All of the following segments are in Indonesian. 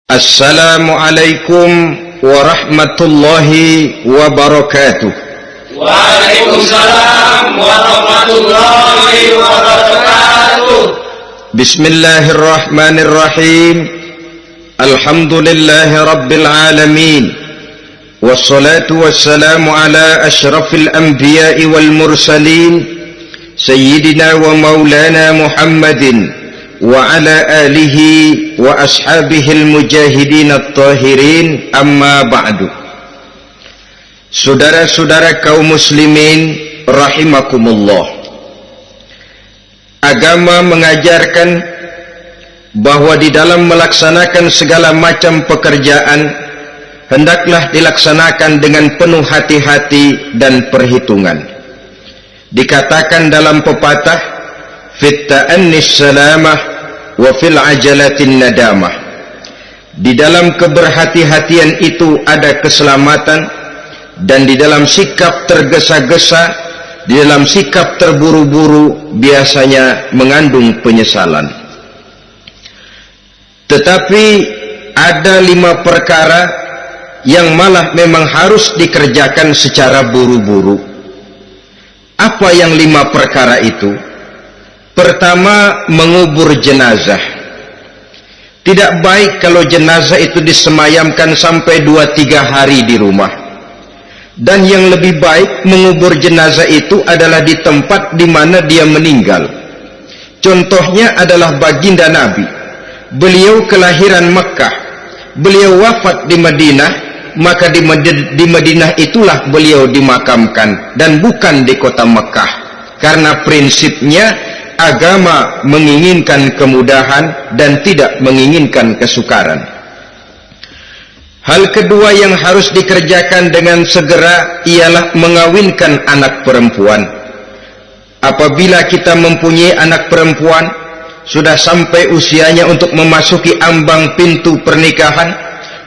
Assalamualaikum warahmatullahi wabarakatuh. Waalaikumsalam warahmatullahi wabarakatuh. Bismillahirrahmanirrahim. Alhamdulillahi rabbil alamin. Wassalatu wassalamu ala ashrafil anbiya'i wal mursalin, sayyidina wa maulana Muhammadin wa ala alihi wa ashabihil mujahidin at-tahirin, amma ba'du. Saudara-saudara kaum muslimin rahimakumullah, agama mengajarkan bahwa di dalam melaksanakan segala macam pekerjaan hendaklah dilaksanakan dengan penuh hati-hati dan perhitungan. Dikatakan dalam pepatah, fit ta'annis salamah wa fil ajalatin nadamah. Di dalam keberhati-hatian itu ada keselamatan, dan di dalam sikap tergesa-gesa, di dalam sikap terburu-buru biasanya mengandung penyesalan. Tetapi ada 5 perkara yang malah memang harus dikerjakan secara buru-buru. Apa yang 5 perkara itu? Pertama, mengubur jenazah. Tidak baik kalau jenazah itu disemayamkan sampai 2-3 hari di rumah. Dan yang lebih baik mengubur jenazah itu adalah di tempat di mana dia meninggal. Contohnya adalah baginda Nabi. Beliau kelahiran Mekah. Beliau wafat di Madinah, maka di Madinah itulah beliau dimakamkan dan bukan di kota Mekah. Karena prinsipnya agama menginginkan kemudahan dan tidak menginginkan kesukaran. Hal kedua yang harus dikerjakan dengan segera ialah mengawinkan anak perempuan. Apabila kita mempunyai anak perempuan, sudah sampai usianya untuk memasuki ambang pintu pernikahan,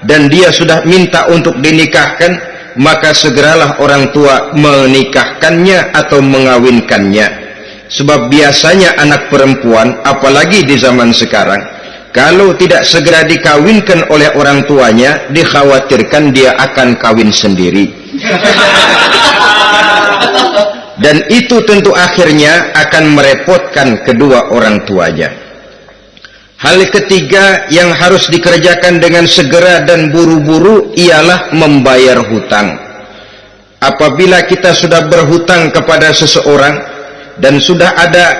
dan dia sudah minta untuk dinikahkan, maka segeralah orang tua menikahkannya atau mengawinkannya. Sebab biasanya anak perempuan, apalagi di zaman sekarang, kalau tidak segera dikawinkan oleh orang tuanya, dikhawatirkan dia akan kawin sendiri. Dan itu tentu akhirnya akan merepotkan kedua orang tuanya. Hal ketiga yang harus dikerjakan dengan segera dan buru-buru ialah membayar hutang. Apabila kita sudah berhutang kepada seseorang dan sudah ada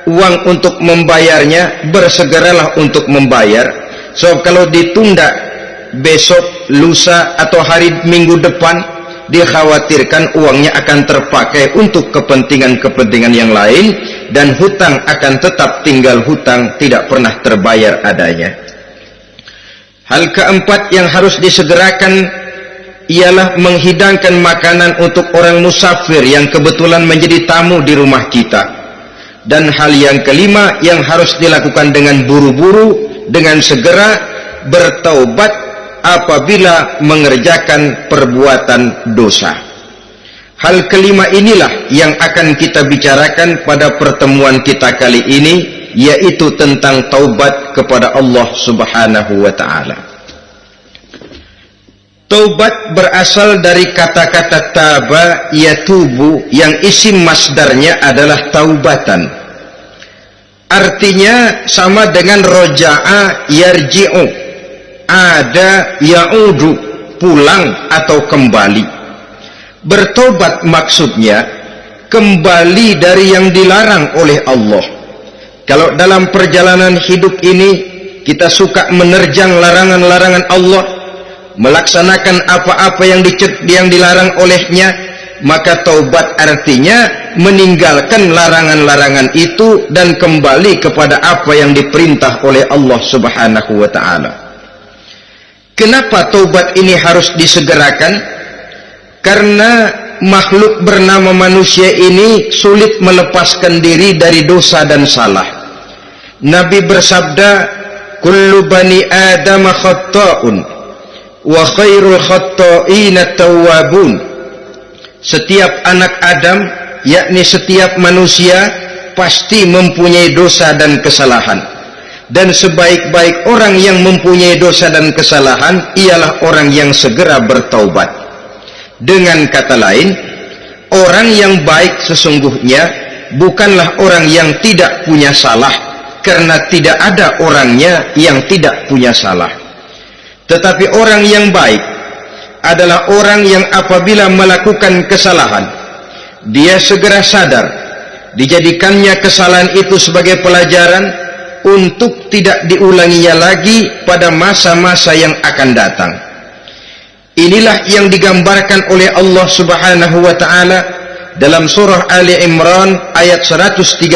uang untuk membayarnya, bersegeralah untuk membayar. So kalau ditunda besok, lusa, atau hari minggu depan, dikhawatirkan uangnya akan terpakai untuk kepentingan-kepentingan yang lain, dan hutang akan tetap tinggal hutang, tidak pernah terbayar adanya. Hal keempat yang harus disegerakan ialah menghidangkan makanan untuk orang musafir yang kebetulan menjadi tamu di rumah kita. Dan hal yang kelima yang harus dilakukan dengan buru-buru, dengan segera, bertaubat apabila mengerjakan perbuatan dosa. Hal kelima inilah yang akan kita bicarakan pada pertemuan kita kali ini, yaitu tentang taubat kepada Allah Subhanahu wa ta'ala. Taubat berasal dari kata-kata taba yatubu, yang isim masdarnya adalah taubatan. Artinya sama dengan roja'a yarji'u, ada ya'udu, pulang atau kembali. Bertobat maksudnya kembali dari yang dilarang oleh Allah. Kalau dalam perjalanan hidup ini kita suka menerjang larangan-larangan Allah, melaksanakan apa-apa yang dilarang olehnya, maka taubat artinya meninggalkan larangan-larangan itu dan kembali kepada apa yang diperintah oleh Allah Subhanahu wa ta'ala. Kenapa taubat ini harus disegerakan? Karena makhluk bernama manusia ini sulit melepaskan diri dari dosa dan salah. Nabi bersabda, kullu bani adam khatta'un wa khairul khatta'ina tawwabun. Setiap anak Adam, yakni setiap manusia, pasti mempunyai dosa dan kesalahan. Dan sebaik-baik orang yang mempunyai dosa dan kesalahan ialah orang yang segera bertaubat. Dengan kata lain, orang yang baik sesungguhnya bukanlah orang yang tidak punya salah, karena tidak ada orangnya yang tidak punya salah. Tetapi orang yang baik adalah orang yang apabila melakukan kesalahan, dia segera sadar, dijadikannya kesalahan itu sebagai pelajaran untuk tidak diulanginya lagi pada masa-masa yang akan datang. Inilah yang digambarkan oleh Allah Subhanahu wa taala dalam surah Ali Imran ayat 135.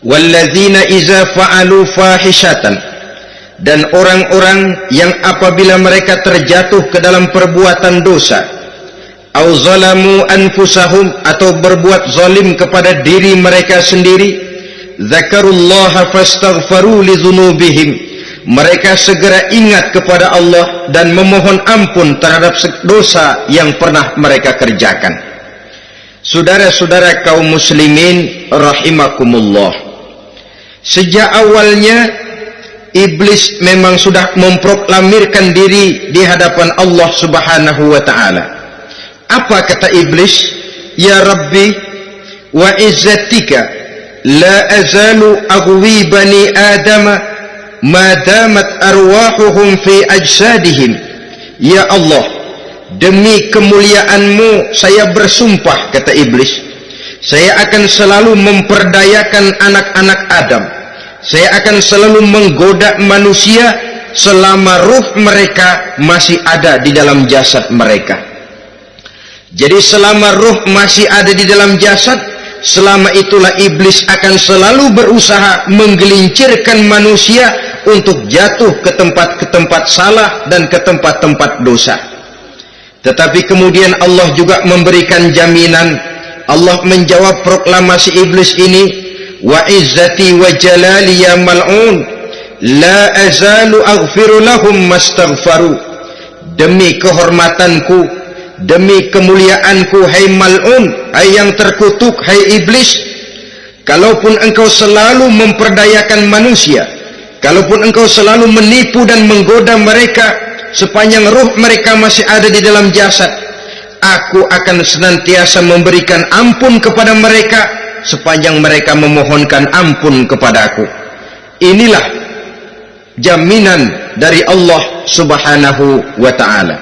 Walladzina idza fa'alu fahishatan, dan orang-orang yang apabila mereka terjatuh ke dalam perbuatan dosa, au zalamu anfusahum, atau berbuat zalim kepada diri mereka sendiri, zakarullaha fastaghfaru lidzunubihim, mereka segera ingat kepada Allah dan memohon ampun terhadap dosa yang pernah mereka kerjakan. Saudara-saudara kaum muslimin rahimakumullah, sejak awalnya iblis memang sudah memproklamirkan diri di hadapan Allah Subhanahu wa taala. Apa kata iblis? Ya Rabbi wa izzatika la azalu aghwi bani adama ma damat arwahuhum fi ajsadihim. Ya Allah, demi kemuliaan-Mu saya bersumpah, kata iblis, saya akan selalu memperdayakan anak-anak Adam, saya akan selalu menggoda manusia selama ruh mereka masih ada di dalam jasad mereka. Jadi selama ruh masih ada di dalam jasad, selama itulah iblis akan selalu berusaha menggelincirkan manusia untuk jatuh ke tempat-tempat salah dan ke tempat-tempat dosa. Tetapi kemudian Allah juga memberikan jaminan. Allah menjawab proklamasi iblis ini, wa izzati wa jalali ya mal'un la azalu aghfiru lahum mastaghfaru. Demi kehormatanku, demi kemuliaanku, hai mal'un, hai yang terkutuk, hai iblis, kalaupun engkau selalu memperdayakan manusia, kalaupun engkau selalu menipu dan menggoda mereka sepanjang ruh mereka masih ada di dalam jasad, aku akan senantiasa memberikan ampun kepada mereka sepanjang mereka memohonkan ampun kepadaku. Inilah jaminan dari Allah Subhanahu wa ta'ala.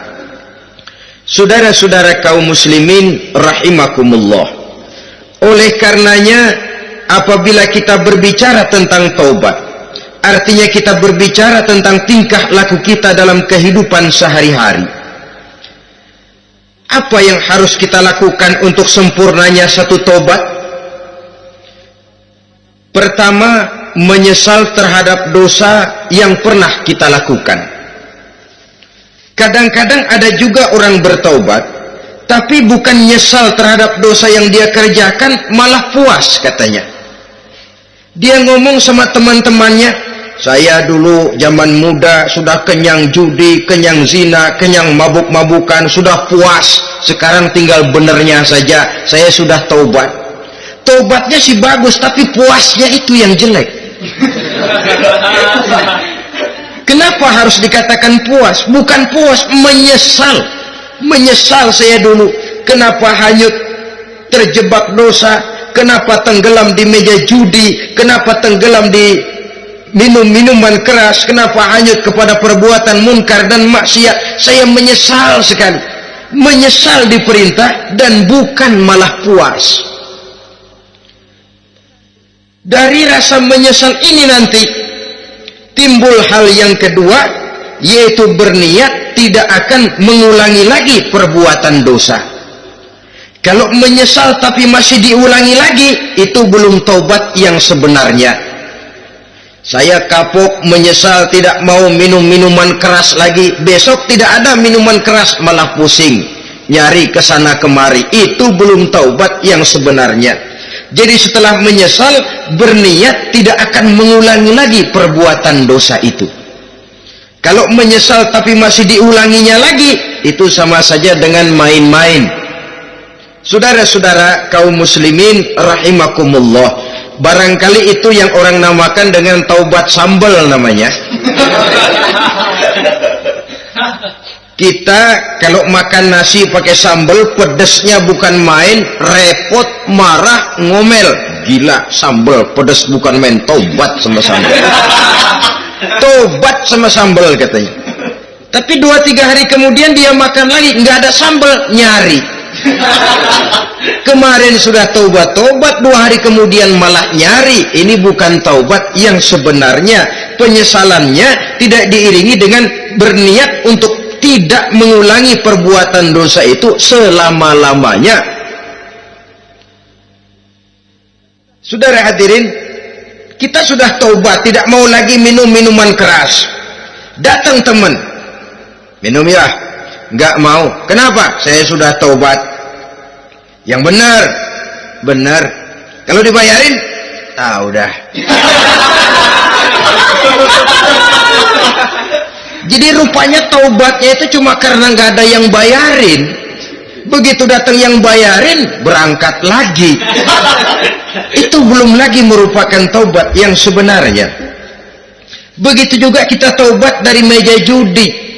Saudara-saudara kaum muslimin rahimakumullah, oleh karenanya apabila kita berbicara tentang taubat, artinya kita berbicara tentang tingkah laku kita dalam kehidupan sehari-hari. Apa yang harus kita lakukan untuk sempurnanya satu taubat? Pertama, menyesal terhadap dosa yang pernah kita lakukan. Kadang-kadang ada juga orang bertaubat, tapi bukan nyesal terhadap dosa yang dia kerjakan, malah puas katanya. Dia ngomong sama teman-temannya, saya dulu zaman muda sudah kenyang judi, kenyang zina, kenyang mabuk-mabukan, sudah puas. Sekarang tinggal benernya saja, saya sudah taubat. Taubatnya sih bagus, tapi puasnya itu yang jelek. Kenapa harus dikatakan puas? Bukan puas, menyesal. Menyesal saya dulu. Kenapa hanyut terjebak dosa? Kenapa tenggelam di meja judi? Kenapa tenggelam di minum-minuman keras? Kenapa hanyut kepada perbuatan munkar dan maksiat? Saya menyesal sekali. Menyesal diperintah dan bukan malah puas. Dari rasa menyesal ini nanti timbul hal yang kedua, yaitu berniat tidak akan mengulangi lagi perbuatan dosa. Kalau menyesal tapi masih diulangi lagi, itu belum taubat yang sebenarnya. Saya kapok, menyesal, tidak mau minum minuman keras lagi. Besok tidak ada minuman keras, malah pusing, nyari kesana kemari. Itu belum taubat yang sebenarnya. Jadi setelah menyesal, berniat tidak akan mengulangi lagi perbuatan dosa itu. Kalau menyesal tapi masih diulanginya lagi, itu sama saja dengan main-main. Saudara-saudara kaum muslimin rahimakumullah, barangkali itu yang orang namakan dengan taubat sambal namanya. Kita kalau makan nasi pakai sambal, pedesnya bukan main, repot, marah, ngomel. Gila, sambal pedes bukan main, taubat sama sambal. Taubat sama sambal katanya. Tapi 2-3 hari kemudian dia makan lagi, nggak ada sambal, nyari. Kemarin sudah taubat, 2 hari kemudian malah nyari. Ini bukan taubat yang sebenarnya. Penyesalannya tidak diiringi dengan berniat untuk tidak mengulangi perbuatan dosa itu selama-lamanya. Saudara hadirin, kita sudah taubat, tidak mau lagi minum minuman keras. Datang teman, minum ya, nggak mau. Kenapa? Saya sudah taubat. Yang benar, benar. Kalau dibayarin, udah. Jadi rupanya taubatnya itu cuma karena nggak ada yang bayarin. Begitu datang yang bayarin, berangkat lagi. Itu belum lagi merupakan taubat yang sebenarnya. Begitu juga kita taubat dari meja judi.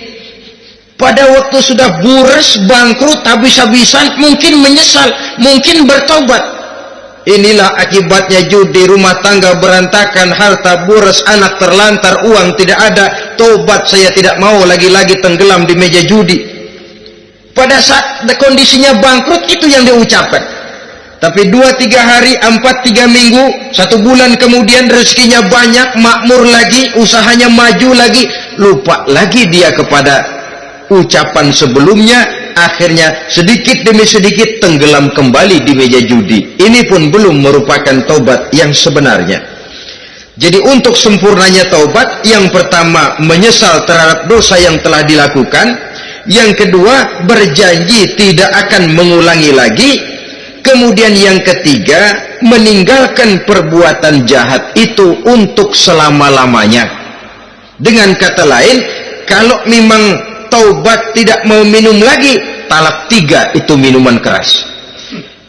Pada waktu sudah bures, bangkrut, habis-habisan, mungkin menyesal, mungkin bertobat. Inilah akibatnya judi, rumah tangga berantakan, harta bures, anak terlantar, uang tidak ada. Tobat, saya tidak mau lagi-lagi tenggelam di meja judi. Pada saat kondisinya bangkrut, itu yang diucapkan. Tapi 2-3 hari, 4-3 minggu, 1 bulan kemudian rezekinya banyak, makmur lagi, usahanya maju lagi, lupa lagi dia kepada ucapan sebelumnya. Akhirnya sedikit demi sedikit tenggelam kembali di meja judi. Ini pun belum merupakan taubat yang sebenarnya. Jadi untuk sempurnanya taubat, yang pertama menyesal terhadap dosa yang telah dilakukan, yang kedua berjanji tidak akan mengulangi lagi, kemudian yang ketiga meninggalkan perbuatan jahat itu untuk selama-lamanya. Dengan kata lain, kalau memang taubat tidak mau minum lagi, talak 3 itu minuman keras.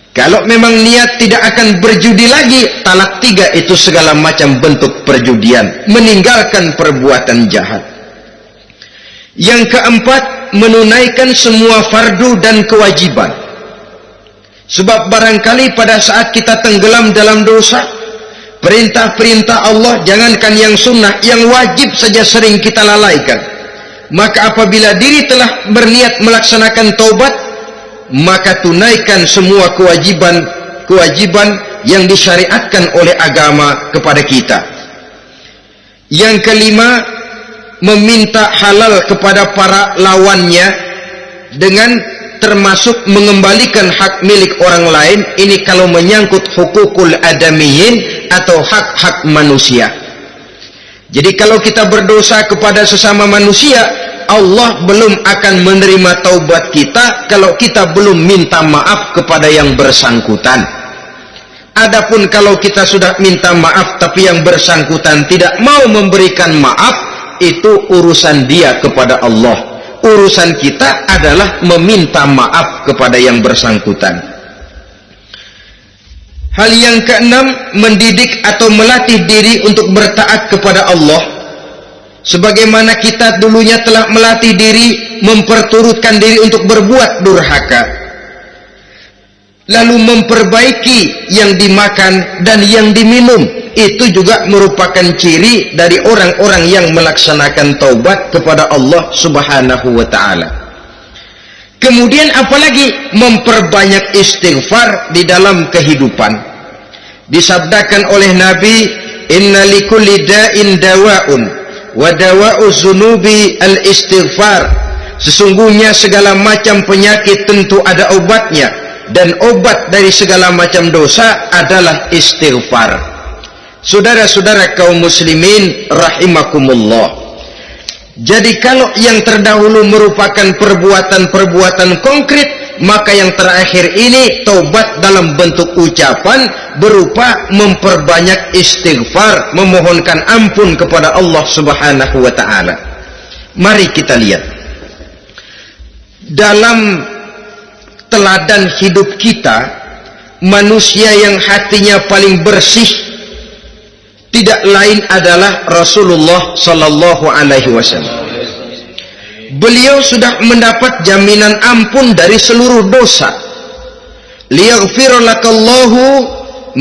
Kalau memang niat tidak akan berjudi lagi, talak 3 itu segala macam bentuk perjudian, meninggalkan perbuatan jahat. Yang keempat, menunaikan semua fardu dan kewajiban. Sebab barangkali pada saat kita tenggelam dalam dosa, perintah-perintah Allah, jangankan yang sunnah, yang wajib saja sering kita lalaikan. Maka apabila diri telah berniat melaksanakan taubat, maka tunaikan semua kewajiban yang disyariatkan oleh agama kepada kita. Yang kelima, meminta halal kepada para lawannya dengan termasuk mengembalikan hak milik orang lain. Ini kalau menyangkut hukukul adamiyin atau hak-hak manusia. Jadi kalau kita berdosa kepada sesama manusia, Allah belum akan menerima taubat kita kalau kita belum minta maaf kepada yang bersangkutan. Adapun kalau kita sudah minta maaf tapi yang bersangkutan tidak mau memberikan maaf, itu urusan dia kepada Allah. Urusan kita adalah meminta maaf kepada yang bersangkutan. Hal yang keenam, mendidik atau melatih diri untuk bertaat kepada Allah. Sebagaimana kita dulunya telah melatih diri, memperturutkan diri untuk berbuat durhaka. Lalu memperbaiki yang dimakan dan yang diminum. Itu juga merupakan ciri dari orang-orang yang melaksanakan taubat kepada Allah Subhanahu wa ta'ala. Kemudian apalagi memperbanyak istighfar di dalam kehidupan. Disabdakan oleh Nabi, inna likulli da'in dawa'un wa dawa'u zunubi al-istighfar. Sesungguhnya segala macam penyakit tentu ada obatnya, dan obat dari segala macam dosa adalah istighfar. Saudara-saudara kaum muslimin rahimakumullah. Jadi kalau yang terdahulu merupakan perbuatan-perbuatan konkret, maka yang terakhir ini taubat dalam bentuk ucapan berupa memperbanyak istighfar, memohonkan ampun kepada Allah Subhanahu wa ta'ala. Mari kita lihat dalam teladan hidup kita, manusia yang hatinya paling bersih, tidak lain adalah Rasulullah sallallahu alaihi wasallam. Beliau sudah mendapat jaminan ampun dari seluruh dosa. Liyaghfir lakallahu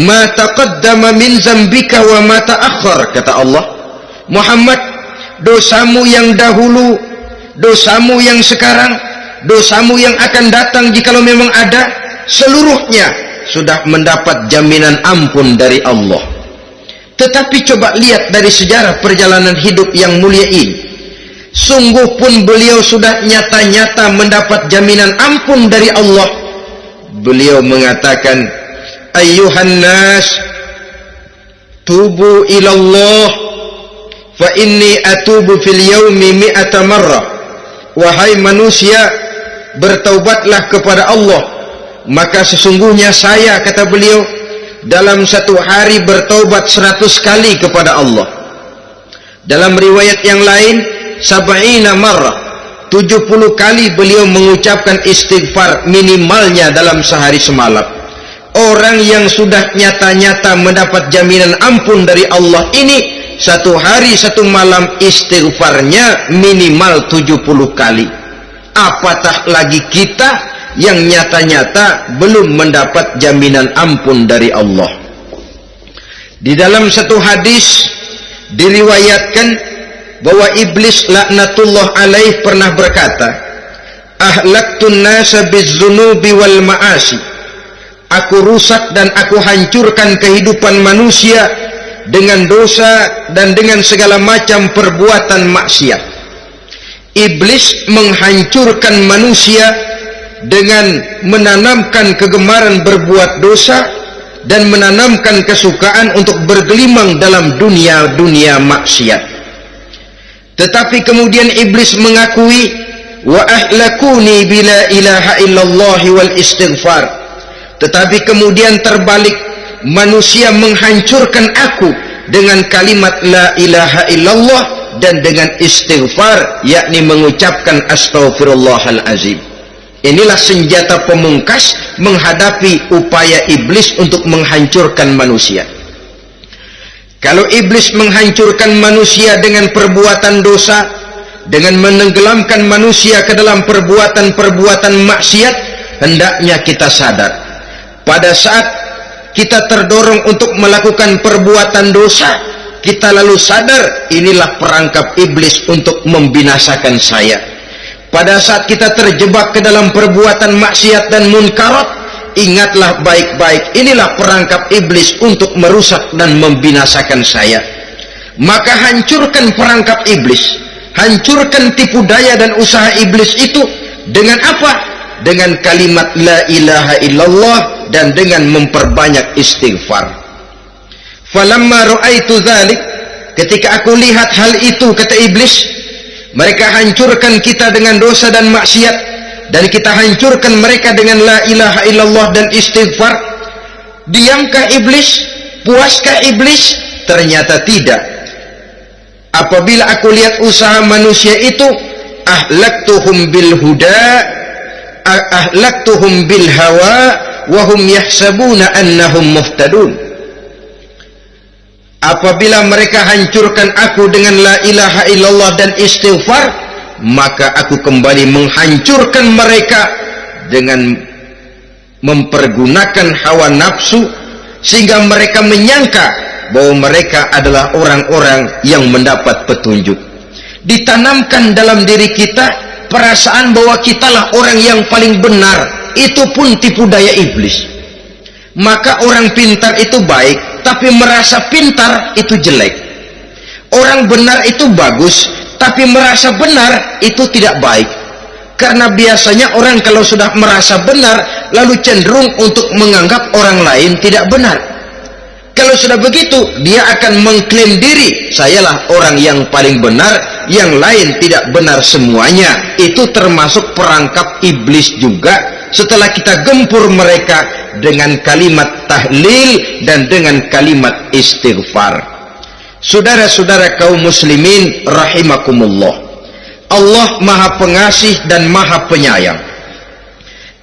ma taqaddama min zambika wa ma ta'akhkhar, kata Allah. Muhammad, dosamu yang dahulu, dosamu yang sekarang, dosamu yang akan datang jikalau memang ada, seluruhnya sudah mendapat jaminan ampun dari Allah. Tetapi coba lihat dari sejarah perjalanan hidup yang mulia ini, sungguh pun beliau sudah nyata-nyata mendapat jaminan ampun dari Allah. Beliau mengatakan, ayyuhan nas, tubu ilallah, fa inni atubu fil yaumi mi'ata marrah. Wahai manusia, bertaubatlah kepada Allah, maka sesungguhnya saya, kata beliau, dalam satu hari bertaubat 100 kali kepada Allah. Dalam riwayat yang lain, sab'ina marrah, 70 kali beliau mengucapkan istighfar minimalnya dalam sehari semalam. Orang yang sudah nyata-nyata mendapat jaminan ampun dari Allah ini, satu hari satu malam istighfarnya minimal 70 kali. Apatah lagi kita yang nyata-nyata belum mendapat jaminan ampun dari Allah. Di dalam satu hadis diriwayatkan bahwa iblis laknatullah alaih pernah berkata, ahlaktun nasa bizzunubi wal ma'asi. Aku rusak dan aku hancurkan kehidupan manusia dengan dosa dan dengan segala macam perbuatan maksiat. Iblis menghancurkan manusia dengan menanamkan kegemaran berbuat dosa dan menanamkan kesukaan untuk bergelimang dalam dunia maksiat. Tetapi kemudian iblis mengakui, wa ahlakuni bila ilaha illallah wal istighfar. Tetapi kemudian terbalik, manusia menghancurkan aku dengan kalimat la ilaha illallah dan dengan istighfar, yakni mengucapkan astaghfirullahalazim. Inilah senjata pemungkas menghadapi upaya iblis untuk menghancurkan manusia. Kalau iblis menghancurkan manusia dengan perbuatan dosa, dengan menenggelamkan manusia ke dalam perbuatan-perbuatan maksiat, hendaknya kita sadar, pada saat kita terdorong untuk melakukan perbuatan dosa, kita lalu sadar inilah perangkap iblis untuk membinasakan saya. Pada saat kita terjebak ke dalam perbuatan maksiat dan munkarat, ingatlah baik-baik, inilah perangkap iblis untuk merusak dan membinasakan saya. Maka hancurkan perangkap iblis, hancurkan tipu daya dan usaha iblis itu dengan apa? Dengan kalimat la ilaha illallah dan dengan memperbanyak istighfar. Falamma ra'aitu dzalik, ketika aku lihat hal itu, kata iblis, mereka hancurkan kita dengan dosa dan maksiat, dan kita hancurkan mereka dengan la ilaha illallah dan istighfar. Diamkah iblis? Puaskah iblis? Ternyata tidak. Apabila aku lihat usaha manusia itu, ahlaktuhum bil huda, ahlaktuhum bil hawa, wa hum yahsabuna annahum muhtadun. Apabila mereka hancurkan aku dengan la ilaha illallah dan istighfar, maka aku kembali menghancurkan mereka dengan mempergunakan hawa nafsu, sehingga mereka menyangka bahwa mereka adalah orang-orang yang mendapat petunjuk. Ditanamkan dalam diri kita perasaan bahwa kitalah orang yang paling benar, itu pun tipu daya iblis. Maka orang pintar itu baik, tapi merasa pintar itu jelek. Orang benar itu bagus, tapi merasa benar itu tidak baik. Karena biasanya orang kalau sudah merasa benar, lalu cenderung untuk menganggap orang lain tidak benar. Kalau sudah begitu, dia akan mengklaim diri, sayalah orang yang paling benar, yang lain tidak benar semuanya. Itu termasuk perangkap iblis juga. Setelah kita gempur mereka dengan kalimat tahlil dan dengan kalimat istighfar. Saudara-saudara kaum muslimin rahimakumullah, Allah Maha Pengasih dan Maha Penyayang.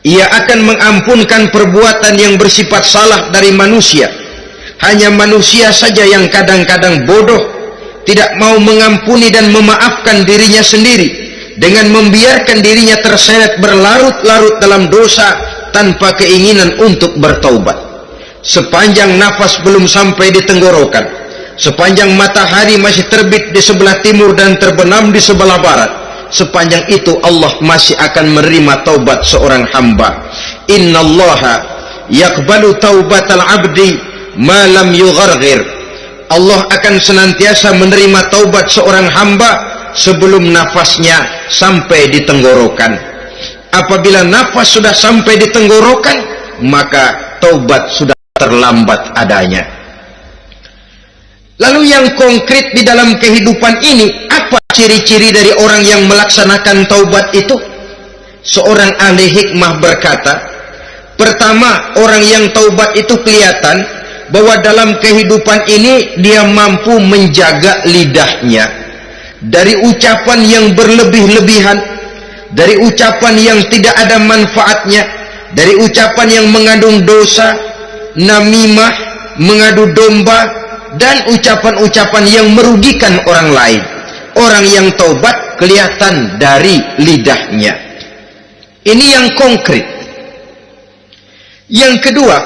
Ia akan mengampunkan perbuatan yang bersifat salah dari manusia Hanya manusia saja yang kadang-kadang bodoh, tidak mau mengampuni dan memaafkan dirinya sendiri dengan membiarkan dirinya terseret berlarut-larut dalam dosa tanpa keinginan untuk bertaubat. Sepanjang nafas belum sampai di tenggorokan, sepanjang matahari masih terbit di sebelah timur dan terbenam di sebelah barat, sepanjang itu Allah masih akan menerima taubat seorang hamba. Innallaha yaqbalu taubatal abdi ma lam yugharghir. Allah akan senantiasa menerima taubat seorang hamba sebelum nafasnya sampai di tenggorokan. Apabila nafas sudah sampai di tenggorokan, maka taubat sudah terlambat adanya. Lalu yang konkret di dalam kehidupan ini, apa ciri-ciri dari orang yang melaksanakan taubat itu? Seorang ahli hikmah berkata, pertama, orang yang taubat itu kelihatan bahwa dalam kehidupan ini dia mampu menjaga lidahnya dari ucapan yang berlebih-lebihan, dari ucapan yang tidak ada manfaatnya, dari ucapan yang mengandung dosa, namimah, mengadu domba, dan ucapan-ucapan yang merugikan orang lain. Orang yang taubat kelihatan dari lidahnya. Ini yang konkret. Yang kedua,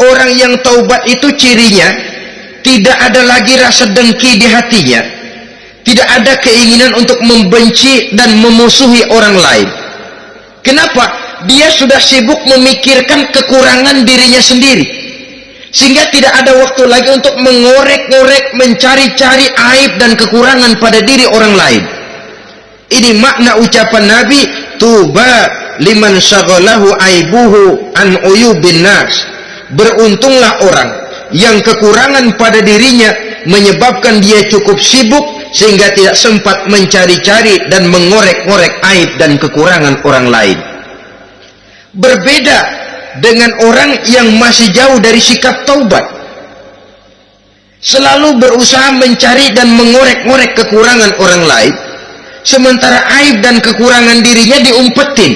orang yang taubat itu cirinya tidak ada lagi rasa dengki di hatinya, tidak ada keinginan untuk membenci dan memusuhi orang lain. Kenapa? Dia sudah sibuk memikirkan kekurangan dirinya sendiri, sehingga tidak ada waktu lagi untuk mengorek-ngorek, mencari-cari aib dan kekurangan pada diri orang lain. Ini makna ucapan Nabi, tuba liman syaghalahu aibuhu an uyubin nas. Beruntunglah orang yang kekurangan pada dirinya menyebabkan dia cukup sibuk sehingga tidak sempat mencari-cari dan mengorek-ngorek aib dan kekurangan orang lain. Berbeda dengan orang yang masih jauh dari sikap taubat, selalu berusaha mencari dan mengorek-ngorek kekurangan orang lain, sementara aib dan kekurangan dirinya diumpetin.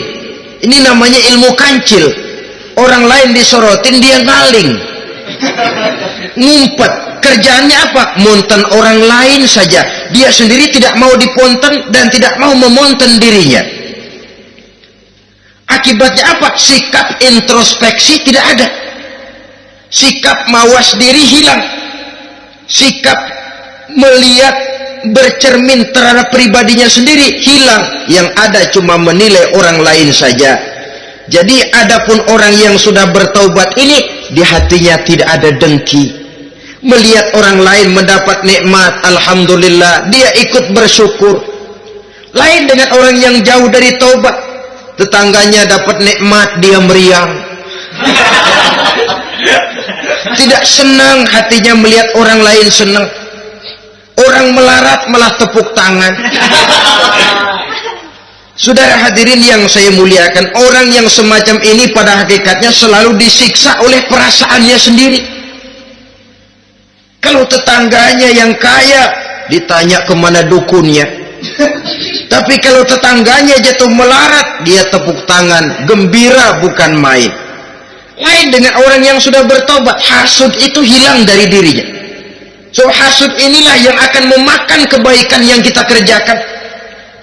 Ini namanya ilmu kancil. Orang lain disorotin, dia ngaling, ngumpet. Kerjaannya apa? Monten orang lain saja. Dia sendiri tidak mau diponten dan tidak mau memonten dirinya. Akibatnya apa? Sikap introspeksi tidak ada. Sikap mawas diri hilang. Sikap melihat, bercermin terhadap pribadinya sendiri hilang. Yang ada cuma menilai orang lain saja. Jadi adapun orang yang sudah bertaubat ini, di hatinya tidak ada dengki. Melihat orang lain mendapat nikmat, alhamdulillah, dia ikut bersyukur. Lain dengan orang yang jauh dari taubat, tetangganya dapat nikmat, dia meriang. Tidak senang hatinya melihat orang lain senang. Orang melarat malah tepuk tangan. Saudara hadirin yang saya muliakan, orang yang semacam ini pada hakikatnya selalu disiksa oleh perasaannya sendiri. Kalau tetangganya yang kaya, ditanya kemana dukunnya. Tapi kalau tetangganya jatuh melarat, dia tepuk tangan, gembira bukan main. Lain dengan orang yang sudah bertobat, hasud itu hilang dari dirinya. So hasud inilah yang akan memakan kebaikan yang kita kerjakan.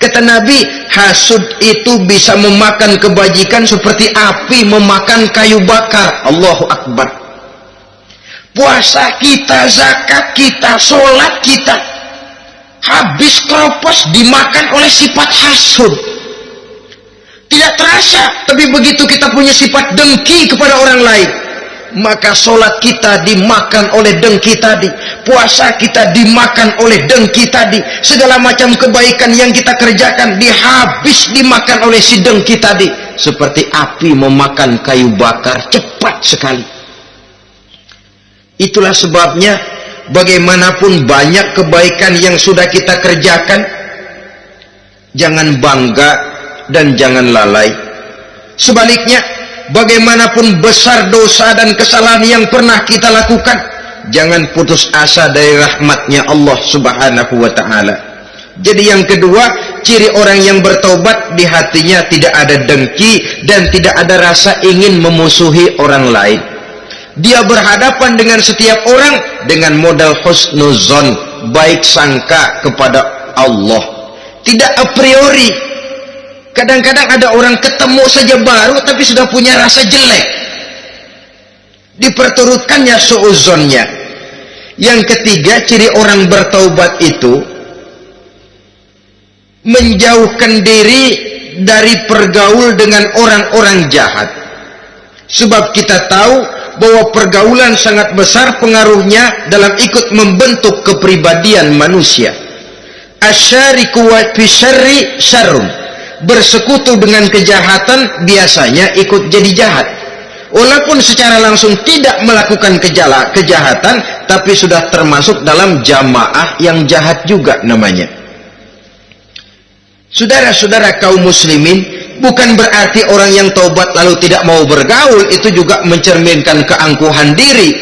Kata Nabi, hasud itu bisa memakan kebajikan seperti api memakan kayu bakar. Allahu Akbar. Puasa kita, zakat kita, sholat kita, habis keropos dimakan oleh sifat hasud. Tidak terasa, tapi begitu kita punya sifat dengki kepada orang lain, maka sholat kita dimakan oleh dengki tadi, puasa kita dimakan oleh dengki tadi, segala macam kebaikan yang kita kerjakan dimakan oleh si dengki tadi, seperti api memakan kayu bakar, cepat sekali. Itulah sebabnya bagaimanapun banyak kebaikan yang sudah kita kerjakan, jangan bangga dan jangan lalai. Sebaliknya, bagaimanapun besar dosa dan kesalahan yang pernah kita lakukan, jangan putus asa dari rahmatnya Allah Subhanahu wa ta'ala. Jadi yang kedua, ciri orang yang bertaubat, di hatinya tidak ada dengki dan tidak ada rasa ingin memusuhi orang lain. Dia berhadapan dengan setiap orang dengan modal husnuzon, baik sangka kepada Allah, tidak a priori. Kadang-kadang ada orang ketemu saja baru tapi sudah punya rasa jelek, diperturutkannya suuzonnya. Yang ketiga, ciri orang bertaubat itu menjauhkan diri dari pergaul dengan orang-orang jahat. Sebab kita tahu bahwa pergaulan sangat besar pengaruhnya dalam ikut membentuk kepribadian manusia. Asyariku wa fi syarri syarrun. Bersekutu dengan kejahatan biasanya ikut jadi jahat. Walaupun secara langsung tidak melakukan kejahatan, tapi sudah termasuk dalam jamaah yang jahat juga namanya. Saudara-saudara kaum muslimin, bukan berarti orang yang taubat lalu tidak mau bergaul itu juga mencerminkan keangkuhan diri.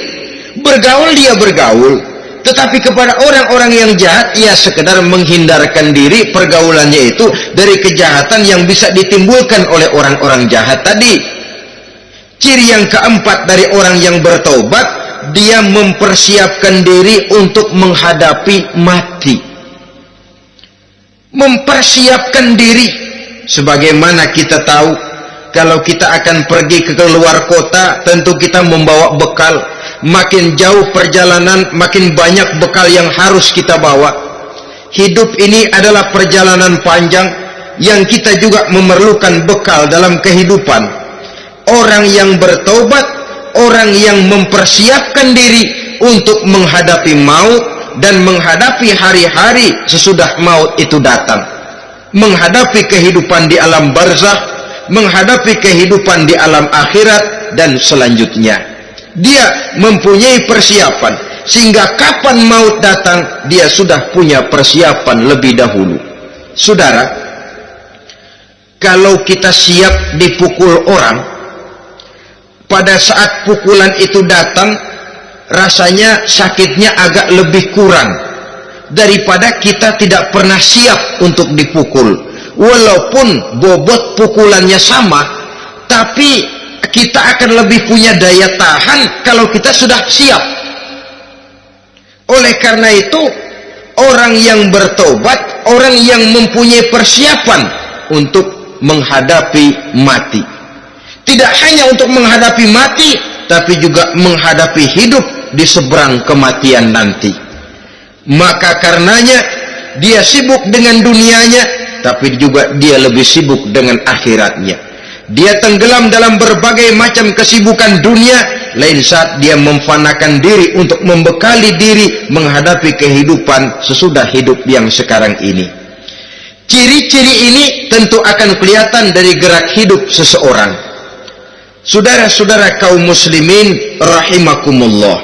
Bergaul dia bergaul, tetapi kepada orang-orang yang jahat ia sekedar menghindarkan diri pergaulannya itu dari kejahatan yang bisa ditimbulkan oleh orang-orang jahat tadi. Ciri yang keempat dari orang yang bertaubat, dia mempersiapkan diri untuk menghadapi mati. Mempersiapkan diri, sebagaimana kita tahu kalau kita akan pergi ke luar kota, tentu kita membawa bekal. Makin jauh perjalanan, makin banyak bekal yang harus kita bawa. Hidup ini adalah perjalanan panjang yang kita juga memerlukan bekal dalam kehidupan. Orang yang bertaubat, orang yang mempersiapkan diri untuk menghadapi maut dan menghadapi hari-hari sesudah maut itu datang, menghadapi kehidupan di alam barzakh, menghadapi kehidupan di alam akhirat dan selanjutnya. Dia mempunyai persiapan sehingga kapan maut datang dia sudah punya persiapan lebih dahulu. Saudara, kalau kita siap dipukul orang, pada saat pukulan itu datang, rasanya sakitnya agak lebih kurang daripada kita tidak pernah siap untuk dipukul. Walaupun bobot pukulannya sama, tapi kita akan lebih punya daya tahan kalau kita sudah siap. Oleh karena itu, orang yang bertobat, orang yang mempunyai persiapan untuk menghadapi mati. Tidak hanya untuk menghadapi mati, tapi juga menghadapi hidup di seberang kematian nanti. Maka karenanya dia sibuk dengan dunianya, tapi juga dia lebih sibuk dengan akhiratnya. Dia tenggelam dalam berbagai macam kesibukan dunia, lain saat dia memfanakan diri untuk membekali diri menghadapi kehidupan sesudah hidup yang sekarang ini. Ciri-ciri ini tentu akan kelihatan dari gerak hidup seseorang. Saudara-saudara kaum muslimin rahimakumullah.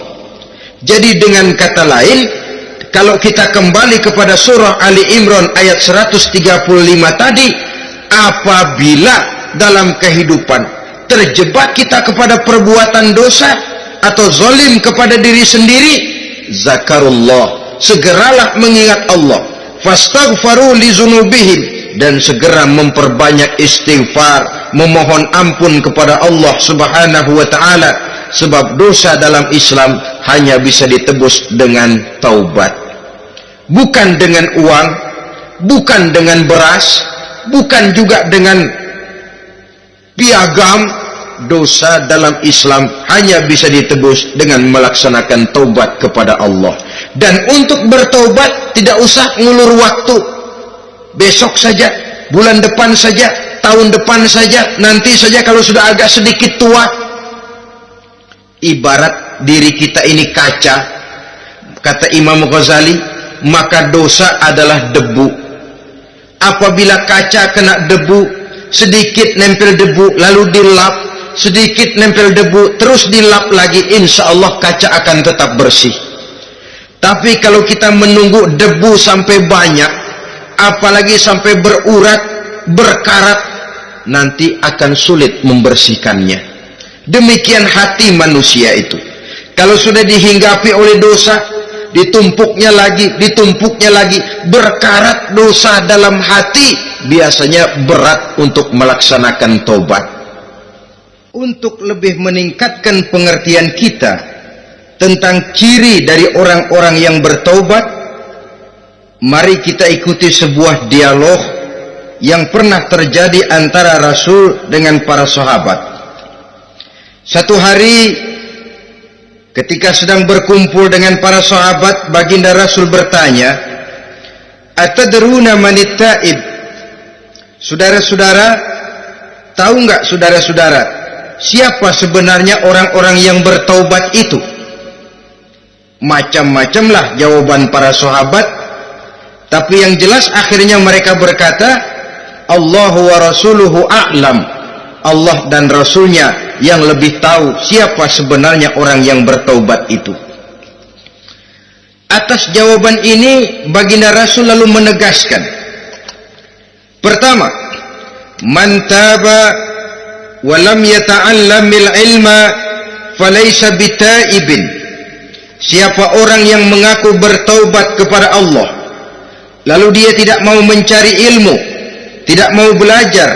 Jadi dengan kata lain, kalau kita kembali kepada surah Ali Imran ayat 135 tadi, apabila dalam kehidupan terjebak kita kepada perbuatan dosa atau zalim kepada diri sendiri, zakarullah, segeralah mengingat Allah, fastaghfaru li dzunubihim, dan segera memperbanyak istighfar, memohon ampun kepada Allah Subhanahu wa taala, sebab dosa dalam Islam hanya bisa ditebus dengan taubat. Bukan dengan uang, bukan dengan beras, bukan juga dengan piagam. Dosa dalam Islam hanya bisa ditebus dengan melaksanakan taubat kepada Allah. Dan untuk bertaubat tidak usah ngulur waktu. Besok saja, bulan depan saja, tahun depan saja, nanti saja kalau sudah agak sedikit tua. Ibarat diri kita ini kaca, kata Imam Ghazali, maka dosa adalah debu. Apabila kaca kena debu, sedikit nempel debu lalu dilap, sedikit nempel debu terus dilap lagi, insya Allah kaca akan tetap bersih. Tapi kalau kita menunggu debu sampai banyak, apalagi sampai berurat, berkarat, nanti akan sulit membersihkannya. Demikian hati manusia itu. Kalau sudah dihinggapi oleh dosa, ditumpuknya lagi, berkarat dosa dalam hati, biasanya berat untuk melaksanakan tobat. untuk lebih meningkatkan pengertian kita tentang ciri dari orang-orang yang bertaubat, mari kita ikuti sebuah dialog yang pernah terjadi antara Rasul dengan para sahabat. Satu hari ketika sedang berkumpul dengan para sahabat, baginda Rasul bertanya, "Atadruna manit taib?" Saudara-saudara, tahu enggak saudara-saudara, siapa sebenarnya orang-orang yang bertaubat itu? Macam-macamlah jawaban para sahabat, tapi yang jelas akhirnya mereka berkata, Allahu wa rasuluhu a'lam. Allah dan Rasulnya yang lebih tahu siapa sebenarnya orang yang bertaubat itu. Atas jawaban ini baginda Rasul lalu menegaskan, pertama, man taba wa lam yata'allamil ilma falaysa bitaibin. Siapa orang yang mengaku bertaubat kepada Allah, lalu dia tidak mau mencari ilmu, tidak mau belajar,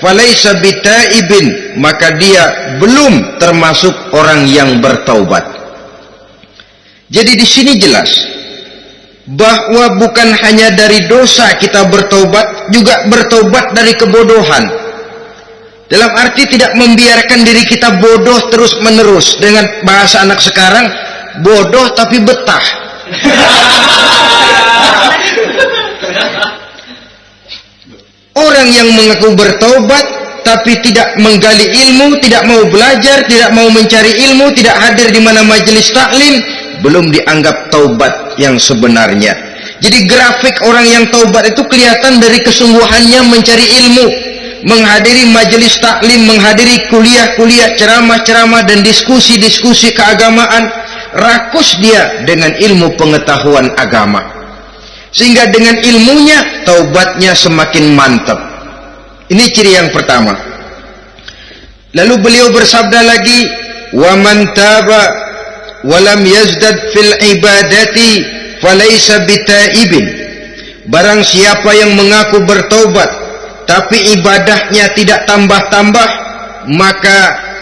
falaysa bitaibin, maka dia belum termasuk orang yang bertaubat. Jadi di sini jelas bahwa bukan hanya dari dosa kita bertaubat, juga bertaubat dari kebodohan. Dalam arti tidak membiarkan diri kita bodoh terus menerus. Dengan bahasa anak sekarang, bodoh tapi betah. Orang yang mengaku bertaubat tapi tidak menggali ilmu, tidak mau belajar, tidak mau mencari ilmu, tidak hadir di mana majelis taklim, belum dianggap taubat yang sebenarnya. Jadi grafik orang yang taubat itu kelihatan dari kesungguhannya mencari ilmu, menghadiri majelis taklim, menghadiri kuliah-kuliah, ceramah-ceramah dan diskusi-diskusi keagamaan. Rakus dia dengan ilmu pengetahuan agama, sehingga dengan ilmunya taubatnya semakin mantap. Ini ciri yang pertama. Lalu beliau bersabda lagi, wa man taba wa lam yazdad fil ibadati falaysa bitaibin. Barang siapa yang mengaku bertaubat tapi ibadahnya tidak tambah-tambah, maka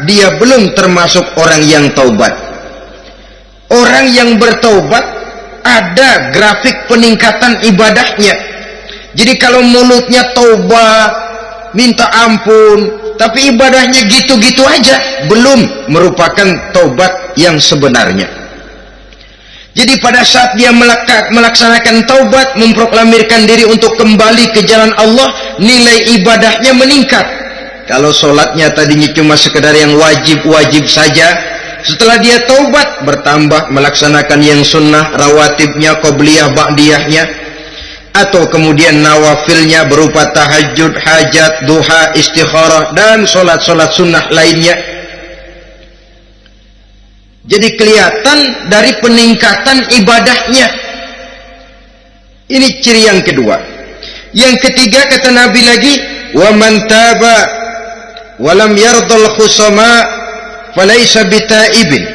dia belum termasuk orang yang taubat. Orang yang bertaubat ada grafik peningkatan ibadahnya. Jadi kalau mulutnya taubat, minta ampun, tapi ibadahnya gitu-gitu aja, belum merupakan taubat yang sebenarnya. Jadi pada saat dia melaksanakan taubat, memproklamirkan diri untuk kembali ke jalan Allah, nilai ibadahnya meningkat. Kalau sholatnya tadinya cuma sekedar yang wajib-wajib saja, setelah dia taubat bertambah melaksanakan yang sunnah, rawatibnya, qobliyah, ba'diyahnya, atau kemudian nawafilnya berupa tahajud, hajat, duha, istikharah, dan solat-solat sunnah lainnya. Jadi kelihatan dari peningkatan ibadahnya. Ini ciri yang kedua. Yang ketiga kata Nabi lagi, wa man taba wa lam yardal khusama falaysa bitaibin.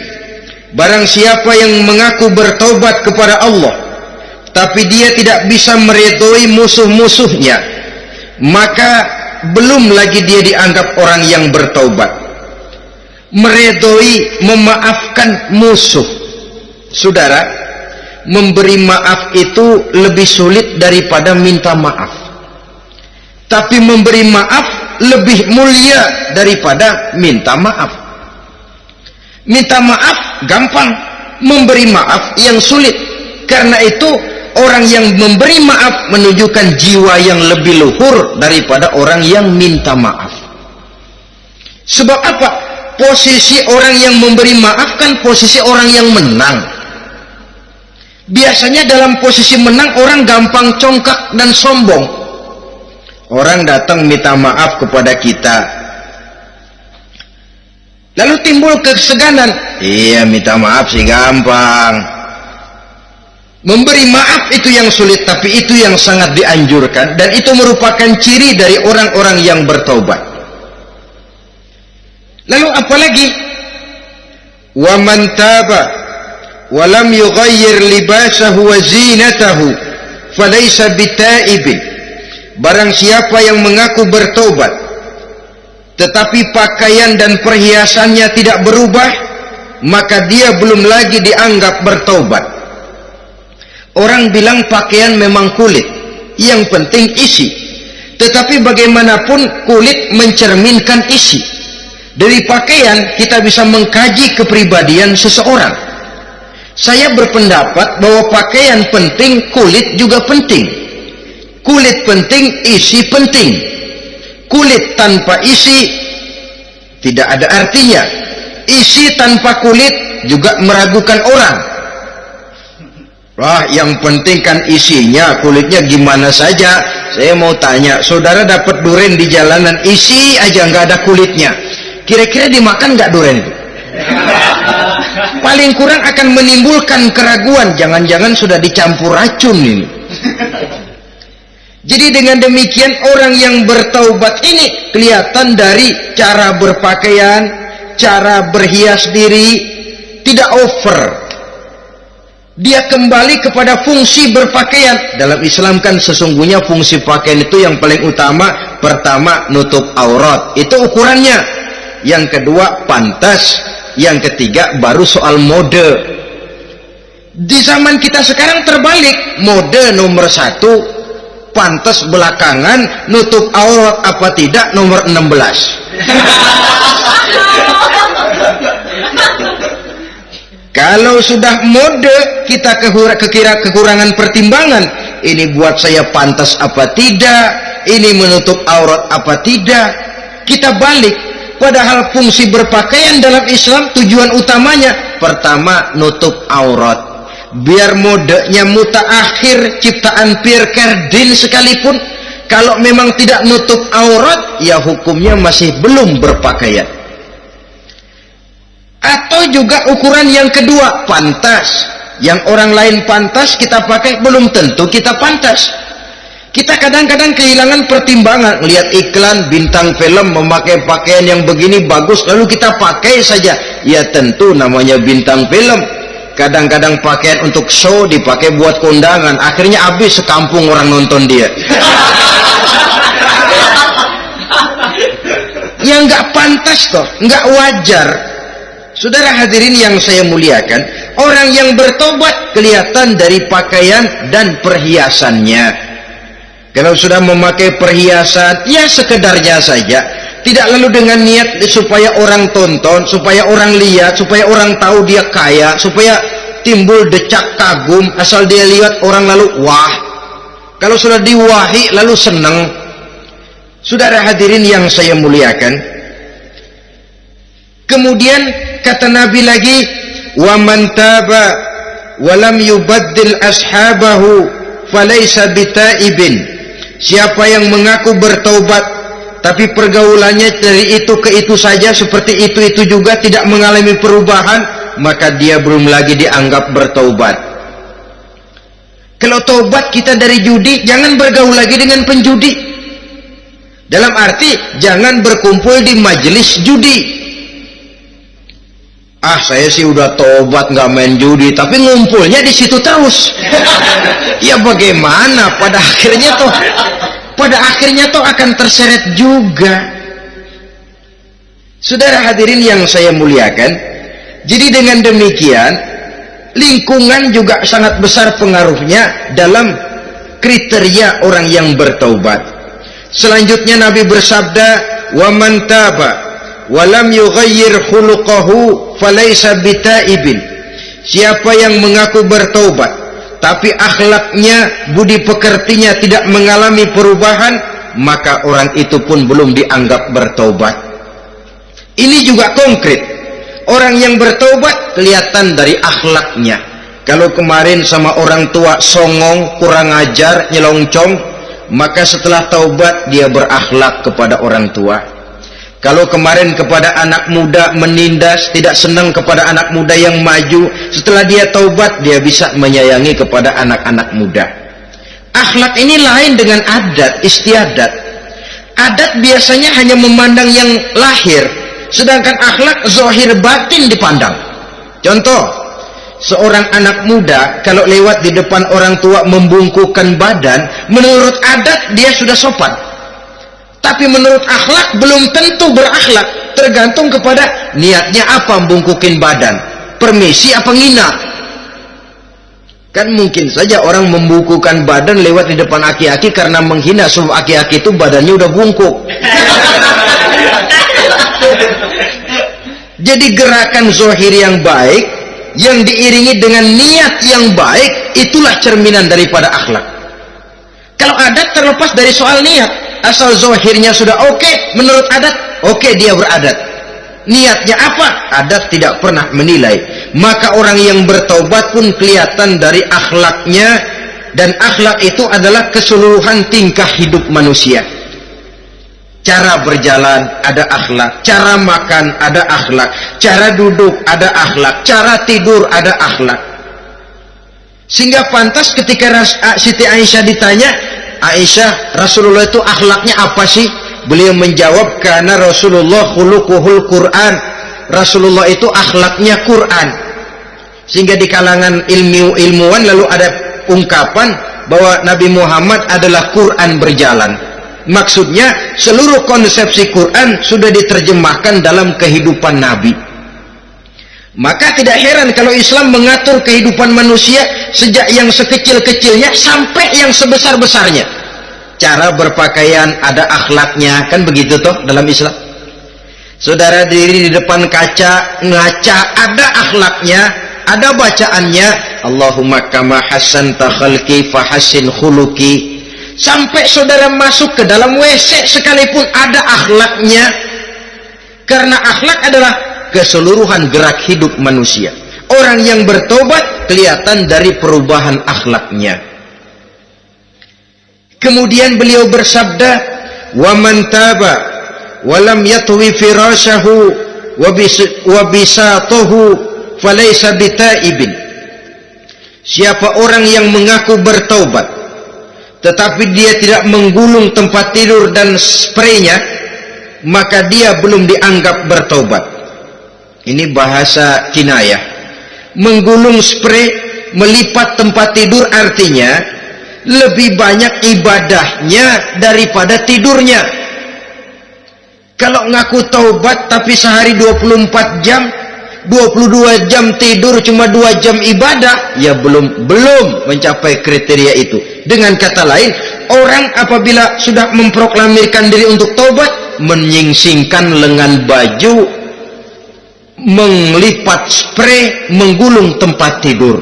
Barang siapa yang mengaku bertaubat kepada Allah tapi dia tidak bisa meridhoi musuh-musuhnya, maka belum lagi dia dianggap orang yang bertaubat. Meridhoi, memaafkan musuh. Saudara, memberi maaf itu lebih sulit daripada minta maaf. Tapi memberi maaf lebih mulia daripada minta maaf. Minta maaf gampang, memberi maaf yang sulit. Karena itu orang yang memberi maaf menunjukkan jiwa yang lebih luhur daripada orang yang minta maaf. Sebab apa? Posisi orang yang memberi maaf kan posisi orang yang menang. Biasanya dalam posisi menang orang gampang congkak dan sombong. Orang datang minta maaf kepada kita, lalu timbul keseganan. Iya, minta maaf sih gampang. Memberi maaf itu yang sulit, tapi itu yang sangat dianjurkan, dan itu merupakan ciri dari orang-orang yang bertaubat. Lalu apalagi? Wa man taba wa lam yughayyir libasahu wa zinatahu falaysa bitaibin. Barang siapa yang mengaku bertaubat tetapi pakaian dan perhiasannya tidak berubah, maka dia belum lagi dianggap bertaubat. Orang bilang pakaian memang kulit, yang penting isi. Tetapi bagaimanapun kulit mencerminkan isi. Dari pakaian kita bisa mengkaji kepribadian seseorang. Saya berpendapat bahwa pakaian penting, kulit juga penting. Kulit penting, isi penting. Kulit tanpa isi tidak ada artinya. Isi tanpa kulit juga meragukan orang. Wah, yang penting kan isinya, kulitnya gimana saja. Saya mau tanya, saudara dapat duren di jalanan, isi aja nggak ada kulitnya, kira-kira dimakan nggak duren itu? Paling kurang akan menimbulkan keraguan, jangan-jangan sudah dicampur racun ini. Jadi dengan demikian orang yang bertaubat ini kelihatan dari cara berpakaian, cara berhias diri, tidak over. Dia kembali kepada fungsi berpakaian. Dalam Islam kan sesungguhnya fungsi pakaian itu yang paling utama, pertama nutup aurat, itu ukurannya. Yang kedua pantas, yang ketiga baru soal mode. Di zaman kita sekarang terbalik, mode nomor 1, pantas belakangan, nutup aurat apa tidak nomor 16. Kalau sudah mode, kita kekira kekurangan pertimbangan. Ini buat saya pantas apa tidak, ini menutup aurat apa tidak. Kita balik, padahal fungsi berpakaian dalam Islam tujuan utamanya pertama nutup aurat. Biar modenya mutaakhir, ciptaan Pierre Cardin sekalipun, kalau memang tidak nutup aurat, ya hukumnya masih belum berpakaian. Atau juga ukuran yang kedua, pantas. Yang orang lain pantas kita pakai, belum tentu kita pantas. Kita kadang-kadang kehilangan pertimbangan, lihat iklan bintang film memakai pakaian yang begini bagus, lalu kita pakai saja. Ya tentu namanya bintang film. Kadang-kadang pakaian untuk show dipakai buat kondangan, akhirnya habis sekampung orang nonton dia. Ya nggak pantas toh, nggak wajar. Saudara hadirin yang saya muliakan, orang yang bertobat kelihatan dari pakaian dan perhiasannya. Kalau sudah memakai perhiasan, ya sekedarnya saja, tidak lalu dengan niat supaya orang tonton, supaya orang lihat, supaya orang tahu dia kaya, supaya timbul decak kagum, asal dia lihat orang lalu wah. Kalau sudah diwahi lalu senang. Saudara hadirin yang saya muliakan, kemudian kata Nabi lagi, wa man taba wa lam yubaddil ashabahu falaysa bitaibin. Siapa yang mengaku bertaubat tapi pergaulannya dari itu ke itu saja, seperti itu juga, tidak mengalami perubahan, maka dia belum lagi dianggap bertaubat. Kalau taubat kita dari judi, jangan bergaul lagi dengan penjudi. Dalam arti jangan berkumpul di majelis judi. Ah, saya sih udah tobat nggak main judi, tapi ngumpulnya di situ terus. Ya bagaimana? Pada akhirnya toh akan terseret juga. Saudara hadirin yang saya muliakan, jadi dengan demikian lingkungan juga sangat besar pengaruhnya dalam kriteria orang yang bertaubat. Selanjutnya Nabi bersabda, wa man taba walam yughayyir khuluquhu falaysa bitaibin. Siapa yang mengaku bertaubat tapi akhlaknya, budi pekertinya tidak mengalami perubahan, maka orang itu pun belum dianggap bertaubat. Ini juga konkret. Orang yang bertaubat kelihatan dari akhlaknya. Kalau kemarin sama orang tua songong, kurang ajar, nyelongcong, maka setelah taubat dia berakhlak kepada orang tua. Kalau kemarin kepada anak muda menindas, tidak senang kepada anak muda yang maju, setelah dia taubat dia bisa menyayangi kepada anak-anak muda. Akhlak ini lain dengan adat, istiadat. Adat biasanya hanya memandang yang lahir, sedangkan akhlak zahir batin dipandang. Contoh, seorang anak muda kalau lewat di depan orang tua membungkukkan badan, menurut adat dia sudah sopan. Tapi menurut akhlak belum tentu berakhlak. Tergantung kepada niatnya apa membungkukin badan. Permisi apa ngina. Kan mungkin saja orang membungkukkan badan lewat di depan aki-aki karena menghina, sebab aki-aki itu badannya udah bungkuk. Jadi gerakan zahir yang baik yang diiringi dengan niat yang baik, itulah cerminan daripada akhlak. Kalau adat terlepas dari soal niat, asal zahirnya sudah oke, menurut adat oke, dia beradat. Niatnya apa? Adat tidak pernah menilai. Maka orang yang bertaubat pun kelihatan dari akhlaknya, dan akhlak itu adalah keseluruhan tingkah hidup manusia. Cara berjalan ada akhlak, cara makan ada akhlak, cara duduk ada akhlak, cara tidur ada akhlak. Sehingga pantas ketika Siti Aisyah ditanya, Aisyah, Rasulullah itu akhlaknya apa sih? Beliau menjawab, karena Rasulullah khuluquhul Quran. Rasulullah itu akhlaknya Quran. Sehingga di kalangan ilmuwan lalu ada ungkapan bahwa Nabi Muhammad adalah Quran berjalan. Maksudnya seluruh konsepsi Quran sudah diterjemahkan dalam kehidupan Nabi. Maka tidak heran kalau Islam mengatur kehidupan manusia sejak yang sekecil-kecilnya sampai yang sebesar-besarnya. Cara berpakaian ada akhlaknya, kan begitu toh dalam Islam. Saudara diri di depan kaca ngaca, ada akhlaknya, ada bacaannya, Allahumma kama hassanta khalqi fahassin khuluqi. Sampai saudara masuk ke dalam WC sekalipun ada akhlaknya. Karena akhlak adalah keseluruhan gerak hidup manusia. Orang yang bertobat kelihatan dari perubahan akhlaknya. Kemudian beliau bersabda, wa man taba wa lam yatwi firashahu wa bisatuhu falaysa bitaibin. Siapa orang yang mengaku bertaubat tetapi dia tidak menggulung tempat tidur dan spraynya, maka dia belum dianggap bertaubat. Ini bahasa kinayah. Menggulung spray, melipat tempat tidur artinya lebih banyak ibadahnya daripada tidurnya. Kalau ngaku taubat tapi sehari 24 jam, 22 jam tidur, cuma 2 jam ibadah, ya belum mencapai kriteria itu. Dengan kata lain, orang apabila sudah memproklamirkan diri untuk taubat, menyingsingkan lengan baju, melipat spray, menggulung tempat tidur.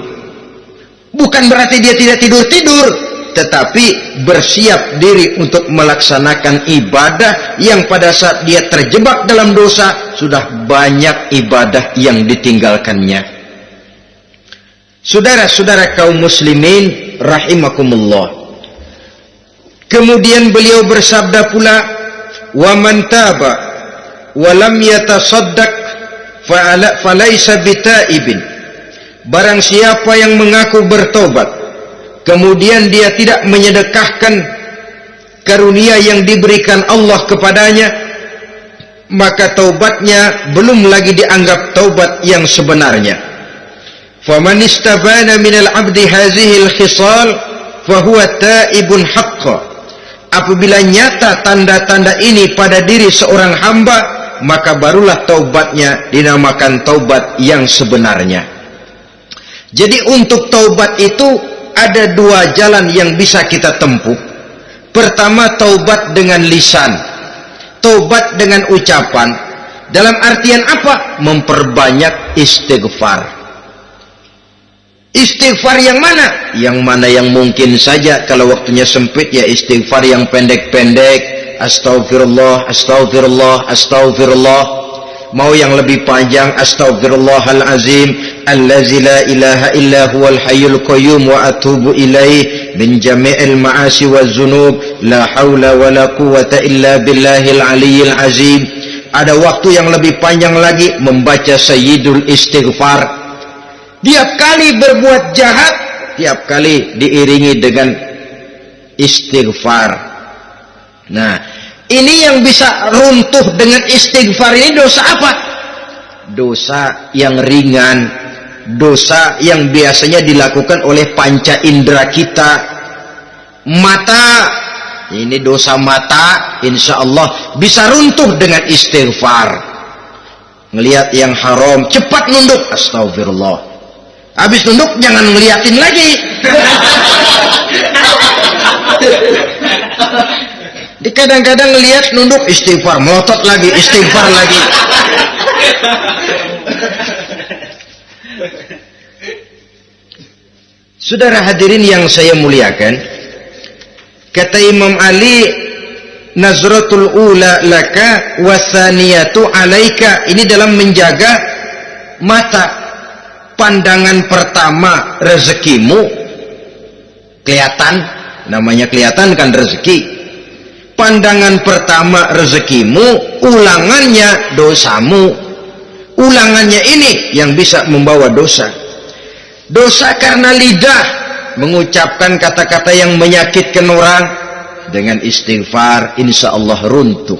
Bukan berarti dia tidak tidur-tidur, tetapi bersiap diri untuk melaksanakan ibadah yang pada saat dia terjebak dalam dosa, sudah banyak ibadah yang ditinggalkannya. Saudara-saudara kaum muslimin rahimakumullah. Kemudian beliau bersabda pula, wa man taba wa lam yatasaddaq falaysa bitaibin. Barang siapa yang mengaku bertobat kemudian dia tidak menyedekahkan karunia yang diberikan Allah kepadanya, maka taubatnya belum lagi dianggap taubat yang sebenarnya. Faman istabana minal abdi hazihil khisal fahuwa taibun haqqa. Apabila nyata tanda-tanda ini pada diri seorang hamba, maka barulah taubatnya dinamakan taubat yang sebenarnya. Jadi untuk taubat itu ada 2 jalan yang bisa kita tempuh. Pertama, taubat dengan lisan, taubat dengan ucapan. Dalam artian apa? Memperbanyak istighfar. Istighfar yang mana? Yang mana yang mungkin saja. Kalau waktunya sempit ya istighfar yang pendek-pendek. Astaghfirullah, astaghfirullah, astaghfirullah. Mau yang lebih panjang, astaghfirullahalazim allazi la ilaha illa huwal hayyul qayyum wa atubu ilaih min jami'il ma'asi waz zunub la haula wala quwwata illa billahil aliyyil azim. Ada waktu yang lebih panjang lagi membaca sayyidul istighfar. Tiap kali berbuat jahat, tiap kali diiringi dengan istighfar. Nah, ini yang bisa runtuh dengan istighfar ini dosa apa? Dosa yang ringan, dosa yang biasanya dilakukan oleh panca indera kita. Mata ini dosa mata, insya Allah bisa runtuh dengan istighfar. Ngelihat yang haram, cepat nunduk, astagfirullah. Habis nunduk jangan ngeliatin lagi. Kadang-kadang ngelihat nunduk, istighfar, melotot lagi, istighfar lagi. Saudara hadirin yang saya muliakan, kata Imam Ali, nazratul ula laka wasaniyatu alaika. Ini dalam menjaga mata. Pandangan pertama rezekimu kelihatan, namanya kelihatan kan rezeki. Pandangan pertama rezekimu, ulangannya dosamu. Ulangannya ini yang bisa membawa dosa. Dosa karena lidah, mengucapkan kata-kata yang menyakitkan orang. Dengan istighfar, insya Allah runtuh.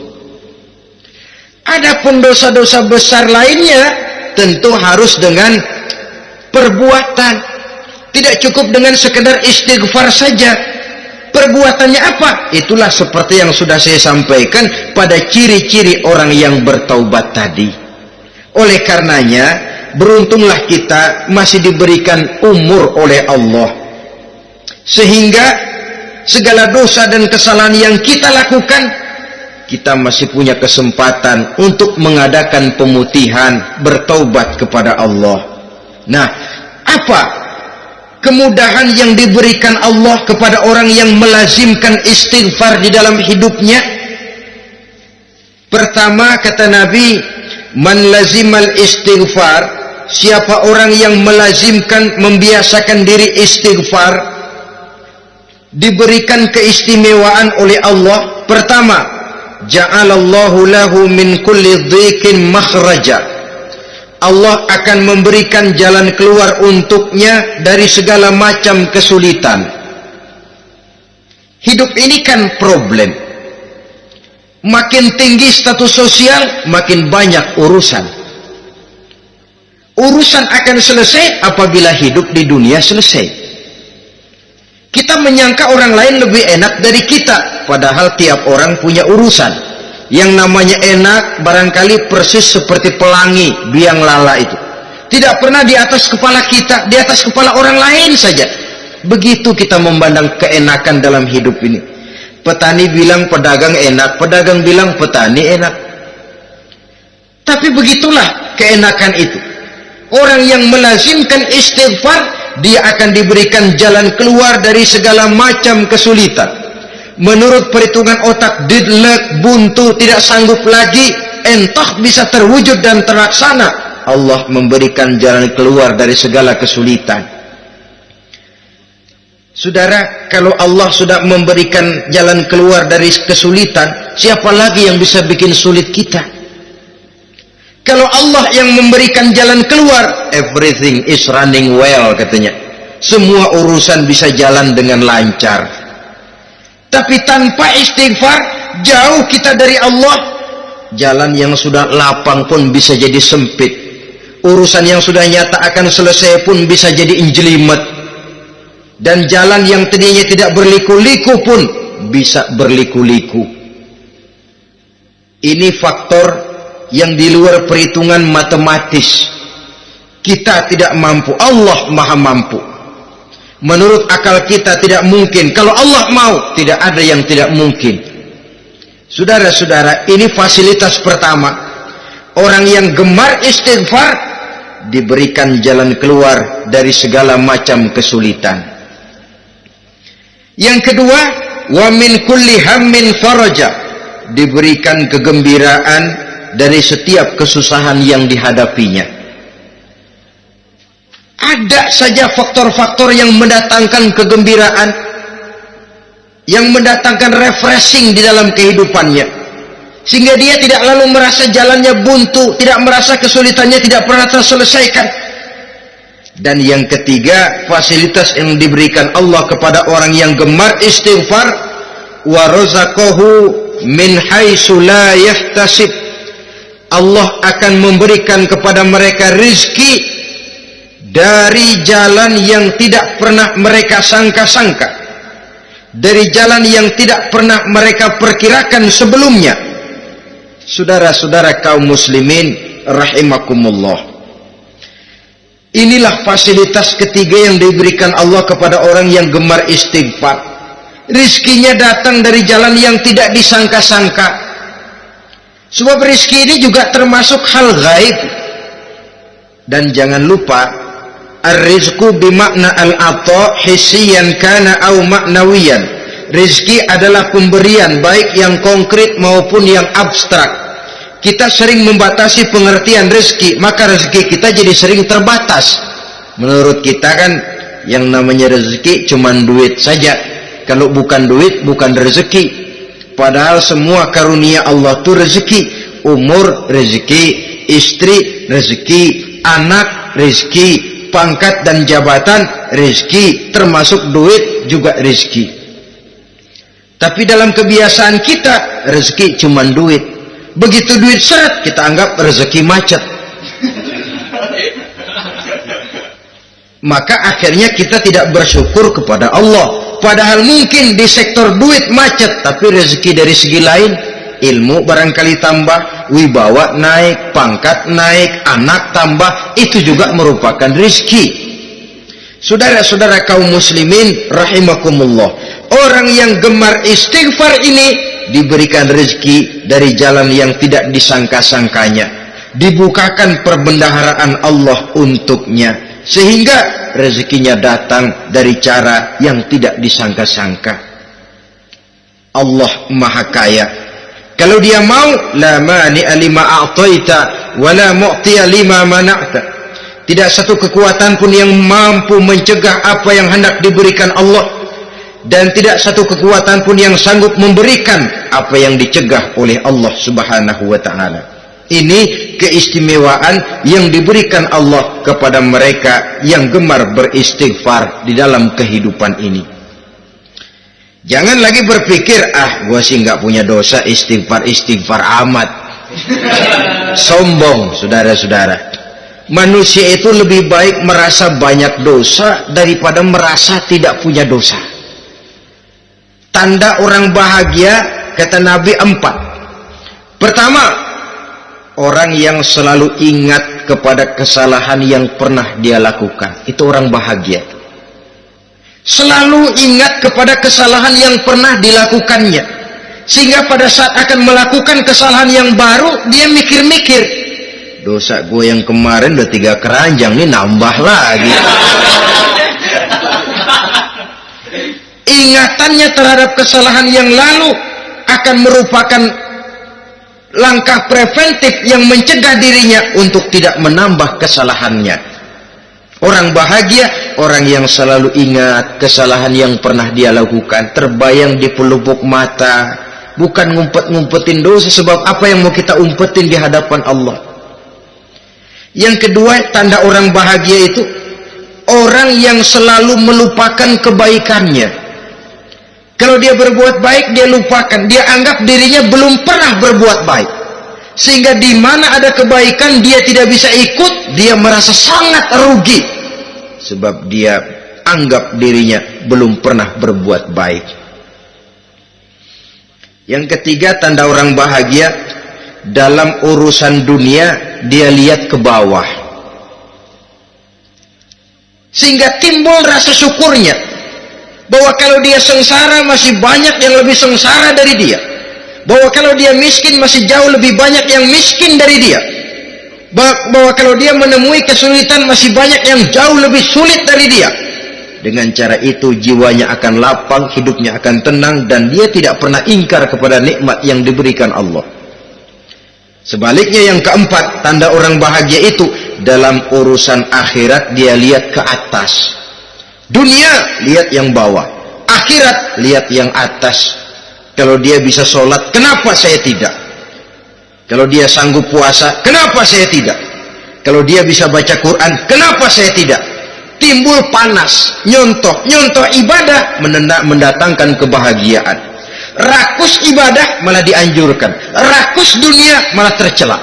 Adapun dosa-dosa besar lainnya, tentu harus dengan perbuatan. Tidak cukup dengan sekedar istighfar saja. Perbuatannya apa? Itulah seperti yang sudah saya sampaikan pada ciri-ciri orang yang bertaubat tadi. Oleh karenanya, beruntunglah kita masih diberikan umur oleh Allah. Sehingga segala dosa dan kesalahan yang kita lakukan, kita masih punya kesempatan untuk mengadakan pemutihan, bertaubat kepada Allah. Nah, apa kemudahan yang diberikan Allah kepada orang yang melazimkan istighfar di dalam hidupnya? Pertama, kata Nabi, man lazimal istighfar, siapa orang yang melazimkan, membiasakan diri istighfar, diberikan keistimewaan oleh Allah. Pertama, ja'alallahu lahu min kulli dhiqin makhraja. Allah akan memberikan jalan keluar untuknya dari segala macam kesulitan. Hidup ini kan problem. Makin tinggi status sosial, makin banyak urusan. Urusan akan selesai apabila hidup di dunia selesai. Kita menyangka orang lain lebih enak dari kita, padahal tiap orang punya urusan. Yang namanya enak barangkali persis seperti pelangi biang lala itu. Tidak pernah di atas kepala kita, di atas kepala orang lain saja. Begitu kita memandang keenakan dalam hidup ini. Petani bilang pedagang enak, pedagang bilang petani enak. Tapi begitulah keenakan itu. Orang yang melazimkan istighfar, dia akan diberikan jalan keluar dari segala macam kesulitan. Menurut perhitungan otak, deadlock, buntu, tidak sanggup lagi, entah bisa terwujud dan terlaksana. Allah memberikan jalan keluar dari segala kesulitan. Saudara, kalau Allah sudah memberikan jalan keluar dari kesulitan, siapa lagi yang bisa bikin sulit kita? Kalau Allah yang memberikan jalan keluar, everything is running well, katanya. Semua urusan bisa jalan dengan lancar. Tapi tanpa istighfar, jauh kita dari Allah. Jalan yang sudah lapang pun bisa jadi sempit. Urusan yang sudah nyata akan selesai pun bisa jadi injelimet. Dan jalan yang tadinya tidak berliku-liku pun bisa berliku-liku. Ini faktor yang di luar perhitungan matematis. Kita tidak mampu, Allah maha mampu. Menurut akal kita tidak mungkin. Kalau Allah mau, tidak ada yang tidak mungkin. Saudara-saudara, ini fasilitas pertama. Orang yang gemar istighfar diberikan jalan keluar dari segala macam kesulitan. Yang kedua, wa min kulli hammin faraja, diberikan kegembiraan dari setiap kesusahan yang dihadapinya. Ada saja faktor-faktor yang mendatangkan kegembiraan, yang mendatangkan refreshing di dalam kehidupannya, sehingga dia tidak lalu merasa jalannya buntu, tidak merasa kesulitannya tidak pernah terselesaikan. Dan yang ketiga, fasilitas yang diberikan Allah kepada orang yang gemar istighfar, wa razaqahu min haitsu la yahtasib. Allah akan memberikan kepada mereka rizki dari jalan yang tidak pernah mereka sangka-sangka. dari jalan yang tidak pernah mereka perkirakan sebelumnya. Saudara-saudara kaum muslimin rahimakumullah, inilah fasilitas ketiga yang diberikan Allah kepada orang yang gemar istighfar. Rizkinya datang dari jalan yang tidak disangka-sangka. Sebab rizki ini juga termasuk hal gaib. Dan jangan lupa, ar-rizku bimakna al-ata hissiyan kana au ma'nawiyan. Rizki adalah pemberian, baik yang konkret maupun yang abstrak. Kita sering membatasi pengertian rezeki, maka rezeki kita jadi sering terbatas. Menurut kita kan yang namanya rezeki cuman duit saja. Kalau bukan duit bukan rezeki. Padahal semua karunia Allah itu rezeki. Umur rezeki, istri rezeki, anak rezeki, pangkat dan jabatan rezeki, termasuk duit juga rezeki. Tapi dalam kebiasaan kita rezeki cuman duit. Begitu duit seret kita anggap rezeki macet. Maka akhirnya kita tidak bersyukur kepada Allah. Padahal mungkin di sektor duit macet, tapi rezeki dari segi lain, ilmu barangkali tambah, wibawa naik, pangkat naik, anak tambah, itu juga merupakan rezeki. Saudara-saudara kaum muslimin rahimakumullah, orang yang gemar istighfar ini diberikan rezeki dari jalan yang tidak disangka-sangkanya, dibukakan perbendaharaan Allah untuknya, sehingga rezekinya datang dari cara yang tidak disangka-sangka. Allah Maha Kaya. Kalau dia mau, la mani'a lima a'taita wa la mu'tiya lima mana'ta. Tidak satu kekuatan pun yang mampu mencegah apa yang hendak diberikan Allah, dan tidak satu kekuatan pun yang sanggup memberikan apa yang dicegah oleh Allah Subhanahu wa ta'ala. Ini keistimewaan yang diberikan Allah kepada mereka yang gemar beristighfar di dalam kehidupan ini. Jangan lagi berpikir, gua sih nggak punya dosa, istighfar amat. Sombong, saudara-saudara. Manusia itu lebih baik merasa banyak dosa daripada merasa tidak punya dosa. Tanda orang bahagia, kata Nabi, 4. Pertama, orang yang selalu ingat kepada kesalahan yang pernah dia lakukan. Itu orang bahagia. Selalu ingat kepada kesalahan yang pernah dilakukannya, sehingga pada saat akan melakukan kesalahan yang baru, dia mikir-mikir, dosa gue yang kemarin udah 3 keranjang, nih nambah lagi. Ingatannya terhadap kesalahan yang lalu akan merupakan langkah preventif yang mencegah dirinya untuk tidak menambah kesalahannya. Orang bahagia, orang yang selalu ingat kesalahan yang pernah dia lakukan, terbayang di pelupuk mata, bukan ngumpet-ngumpetin dosa. Sebab apa yang mau kita umpetin di hadapan Allah? Yang kedua, tanda orang bahagia itu orang yang selalu melupakan kebaikannya. Kalau dia berbuat baik, dia lupakan. Dia anggap dirinya belum pernah berbuat baik. Sehingga di mana ada kebaikan, dia tidak bisa ikut, dia merasa sangat rugi. Sebab dia anggap dirinya belum pernah berbuat baik. Yang ketiga, tanda orang bahagia, dalam urusan dunia dia lihat ke bawah, sehingga timbul rasa syukurnya bahwa kalau dia sengsara masih banyak yang lebih sengsara dari dia, bahwa kalau dia miskin masih jauh lebih banyak yang miskin dari dia, bahwa kalau dia menemui kesulitan masih banyak yang jauh lebih sulit dari dia. Dengan cara itu jiwanya akan lapang, hidupnya akan tenang, dan dia tidak pernah ingkar kepada nikmat yang diberikan Allah. Sebaliknya, yang keempat, tanda orang bahagia itu dalam urusan akhirat dia lihat ke atas. Dunia lihat yang bawah, akhirat lihat yang atas. Kalau dia bisa sholat, kenapa saya tidak? Kalau dia sanggup puasa, kenapa saya tidak? Kalau dia bisa baca Quran, kenapa saya tidak? Timbul panas, nyontoh ibadah mendatangkan kebahagiaan. Rakus ibadah malah dianjurkan, rakus dunia malah tercela.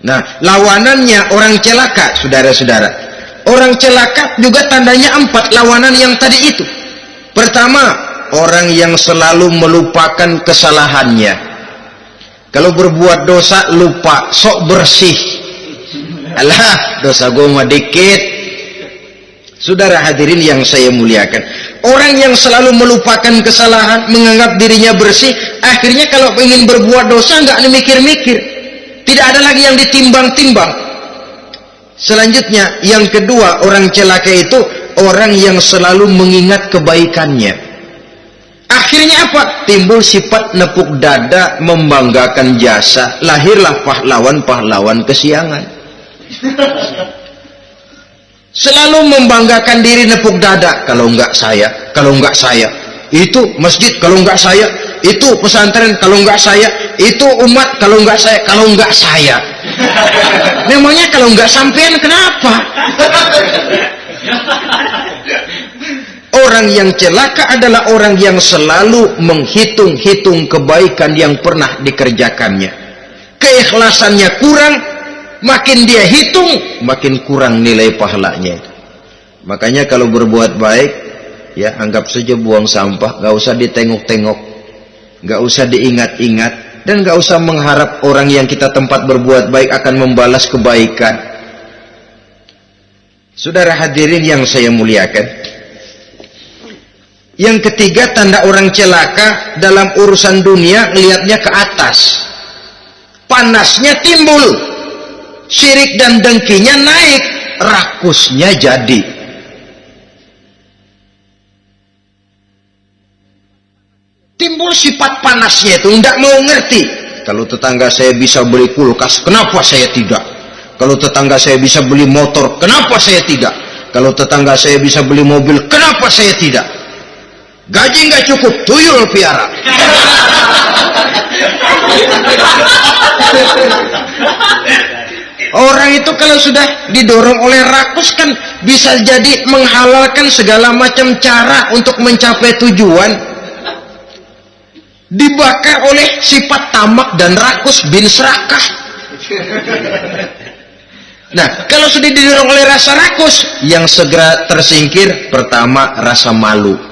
Nah, lawanannya orang celaka, saudara-saudara. Orang celaka juga tandanya 4, lawanan yang tadi itu. Pertama, orang yang selalu melupakan kesalahannya. Kalau berbuat dosa lupa, sok bersih. Alah, dosa gue mah dikit. Saudara hadirin yang saya muliakan, orang yang selalu melupakan kesalahan, menganggap dirinya bersih, akhirnya kalau ingin berbuat dosa nggak mikir-mikir, tidak ada lagi yang ditimbang-timbang. Selanjutnya, yang kedua, orang celaka itu orang yang selalu mengingat kebaikannya. Akhirnya apa? Timbul sifat nepuk dada, membanggakan jasa, lahirlah pahlawan-pahlawan kesiangan. Selalu membanggakan diri, nepuk dada. Kalau enggak saya, kalau enggak saya, itu masjid, kalau enggak saya, itu pesantren, kalau enggak saya, itu umat, kalau enggak saya, kalau enggak saya. Memangnya kalau enggak sampean kenapa? Orang yang celaka adalah orang yang selalu menghitung-hitung kebaikan yang pernah dikerjakannya. Keikhlasannya kurang, makin dia hitung, makin kurang nilai pahalanya. Makanya kalau berbuat baik, ya anggap saja buang sampah, gak usah ditengok-tengok, gak usah diingat-ingat, dan gak usah mengharap orang yang kita tempat berbuat baik akan membalas kebaikan. Saudara hadirin yang saya muliakan, yang ketiga, tanda orang celaka dalam urusan dunia, lihatnya ke atas, panasnya timbul, syirik dan dengkinya naik, rakusnya jadi. Timbul sifat panasnya itu, tidak mau ngerti. Kalau tetangga saya bisa beli kulkas, kenapa saya tidak? Kalau tetangga saya bisa beli motor, kenapa saya tidak? Kalau tetangga saya bisa beli mobil, kenapa saya tidak? Gaji nggak cukup, tuyul piara. Orang itu kalau sudah didorong oleh rakus kan bisa jadi menghalalkan segala macam cara untuk mencapai tujuan. Dibakar oleh sifat tamak dan rakus bin serakah. Nah, kalau sudah didorong oleh rasa rakus, yang segera tersingkir pertama rasa malu.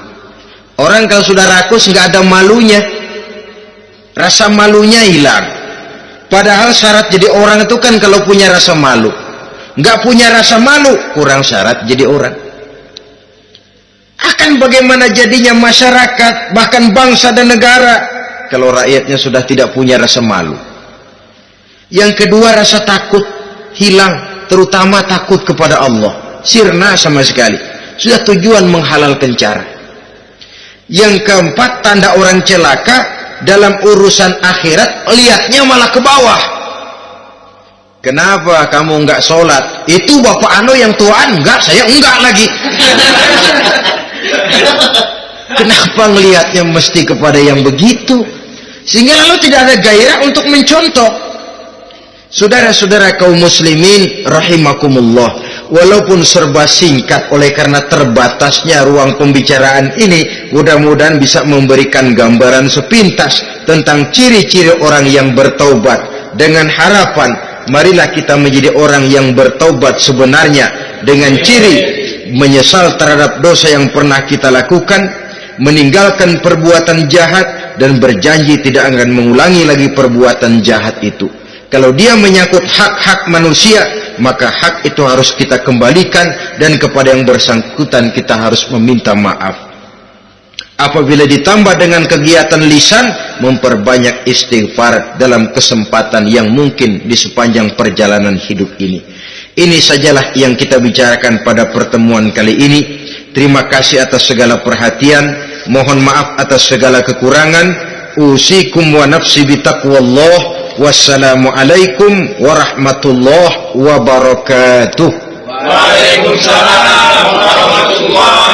Orang kalau sudah rakus nggak ada malunya, rasa malunya hilang. Padahal syarat jadi orang itu kan kalau punya rasa malu. Nggak punya rasa malu, kurang syarat jadi orang. Akan bagaimana jadinya masyarakat, bahkan bangsa dan negara, kalau rakyatnya sudah tidak punya rasa malu. Yang kedua, rasa takut hilang, terutama takut kepada Allah. Sirna sama sekali. Sudah tujuan menghalalkan cara. Yang keempat, tanda orang celaka dalam urusan akhirat, lihatnya malah ke bawah. Kenapa kamu enggak sholat? Itu bapak anu yang tuaan, enggak, saya enggak lagi. Kenapa ngelihatnya mesti kepada yang begitu? Sehingga lalu tidak ada gairah untuk mencontoh. Saudara-saudara kaum muslimin rahimakumullah, walaupun serba singkat oleh karena terbatasnya ruang pembicaraan ini, mudah-mudahan bisa memberikan gambaran sepintas tentang ciri-ciri orang yang bertaubat. Dengan harapan, marilah kita menjadi orang yang bertaubat sebenarnya, dengan ciri menyesal terhadap dosa yang pernah kita lakukan, meninggalkan perbuatan jahat, dan berjanji tidak akan mengulangi lagi perbuatan jahat itu. Kalau dia menyangkut hak-hak manusia, maka hak itu harus kita kembalikan, dan kepada yang bersangkutan kita harus meminta maaf. Apabila ditambah dengan kegiatan lisan, memperbanyak istighfar dalam kesempatan yang mungkin di sepanjang perjalanan hidup ini. Ini sajalah yang kita bicarakan pada pertemuan kali ini. Terima kasih atas segala perhatian, mohon maaf atas segala kekurangan. Usikum wa nafsi bitaqwallah. Wassalamualaikum warahmatullahi wabarakatuh. Waalaikumsalam warahmatullahi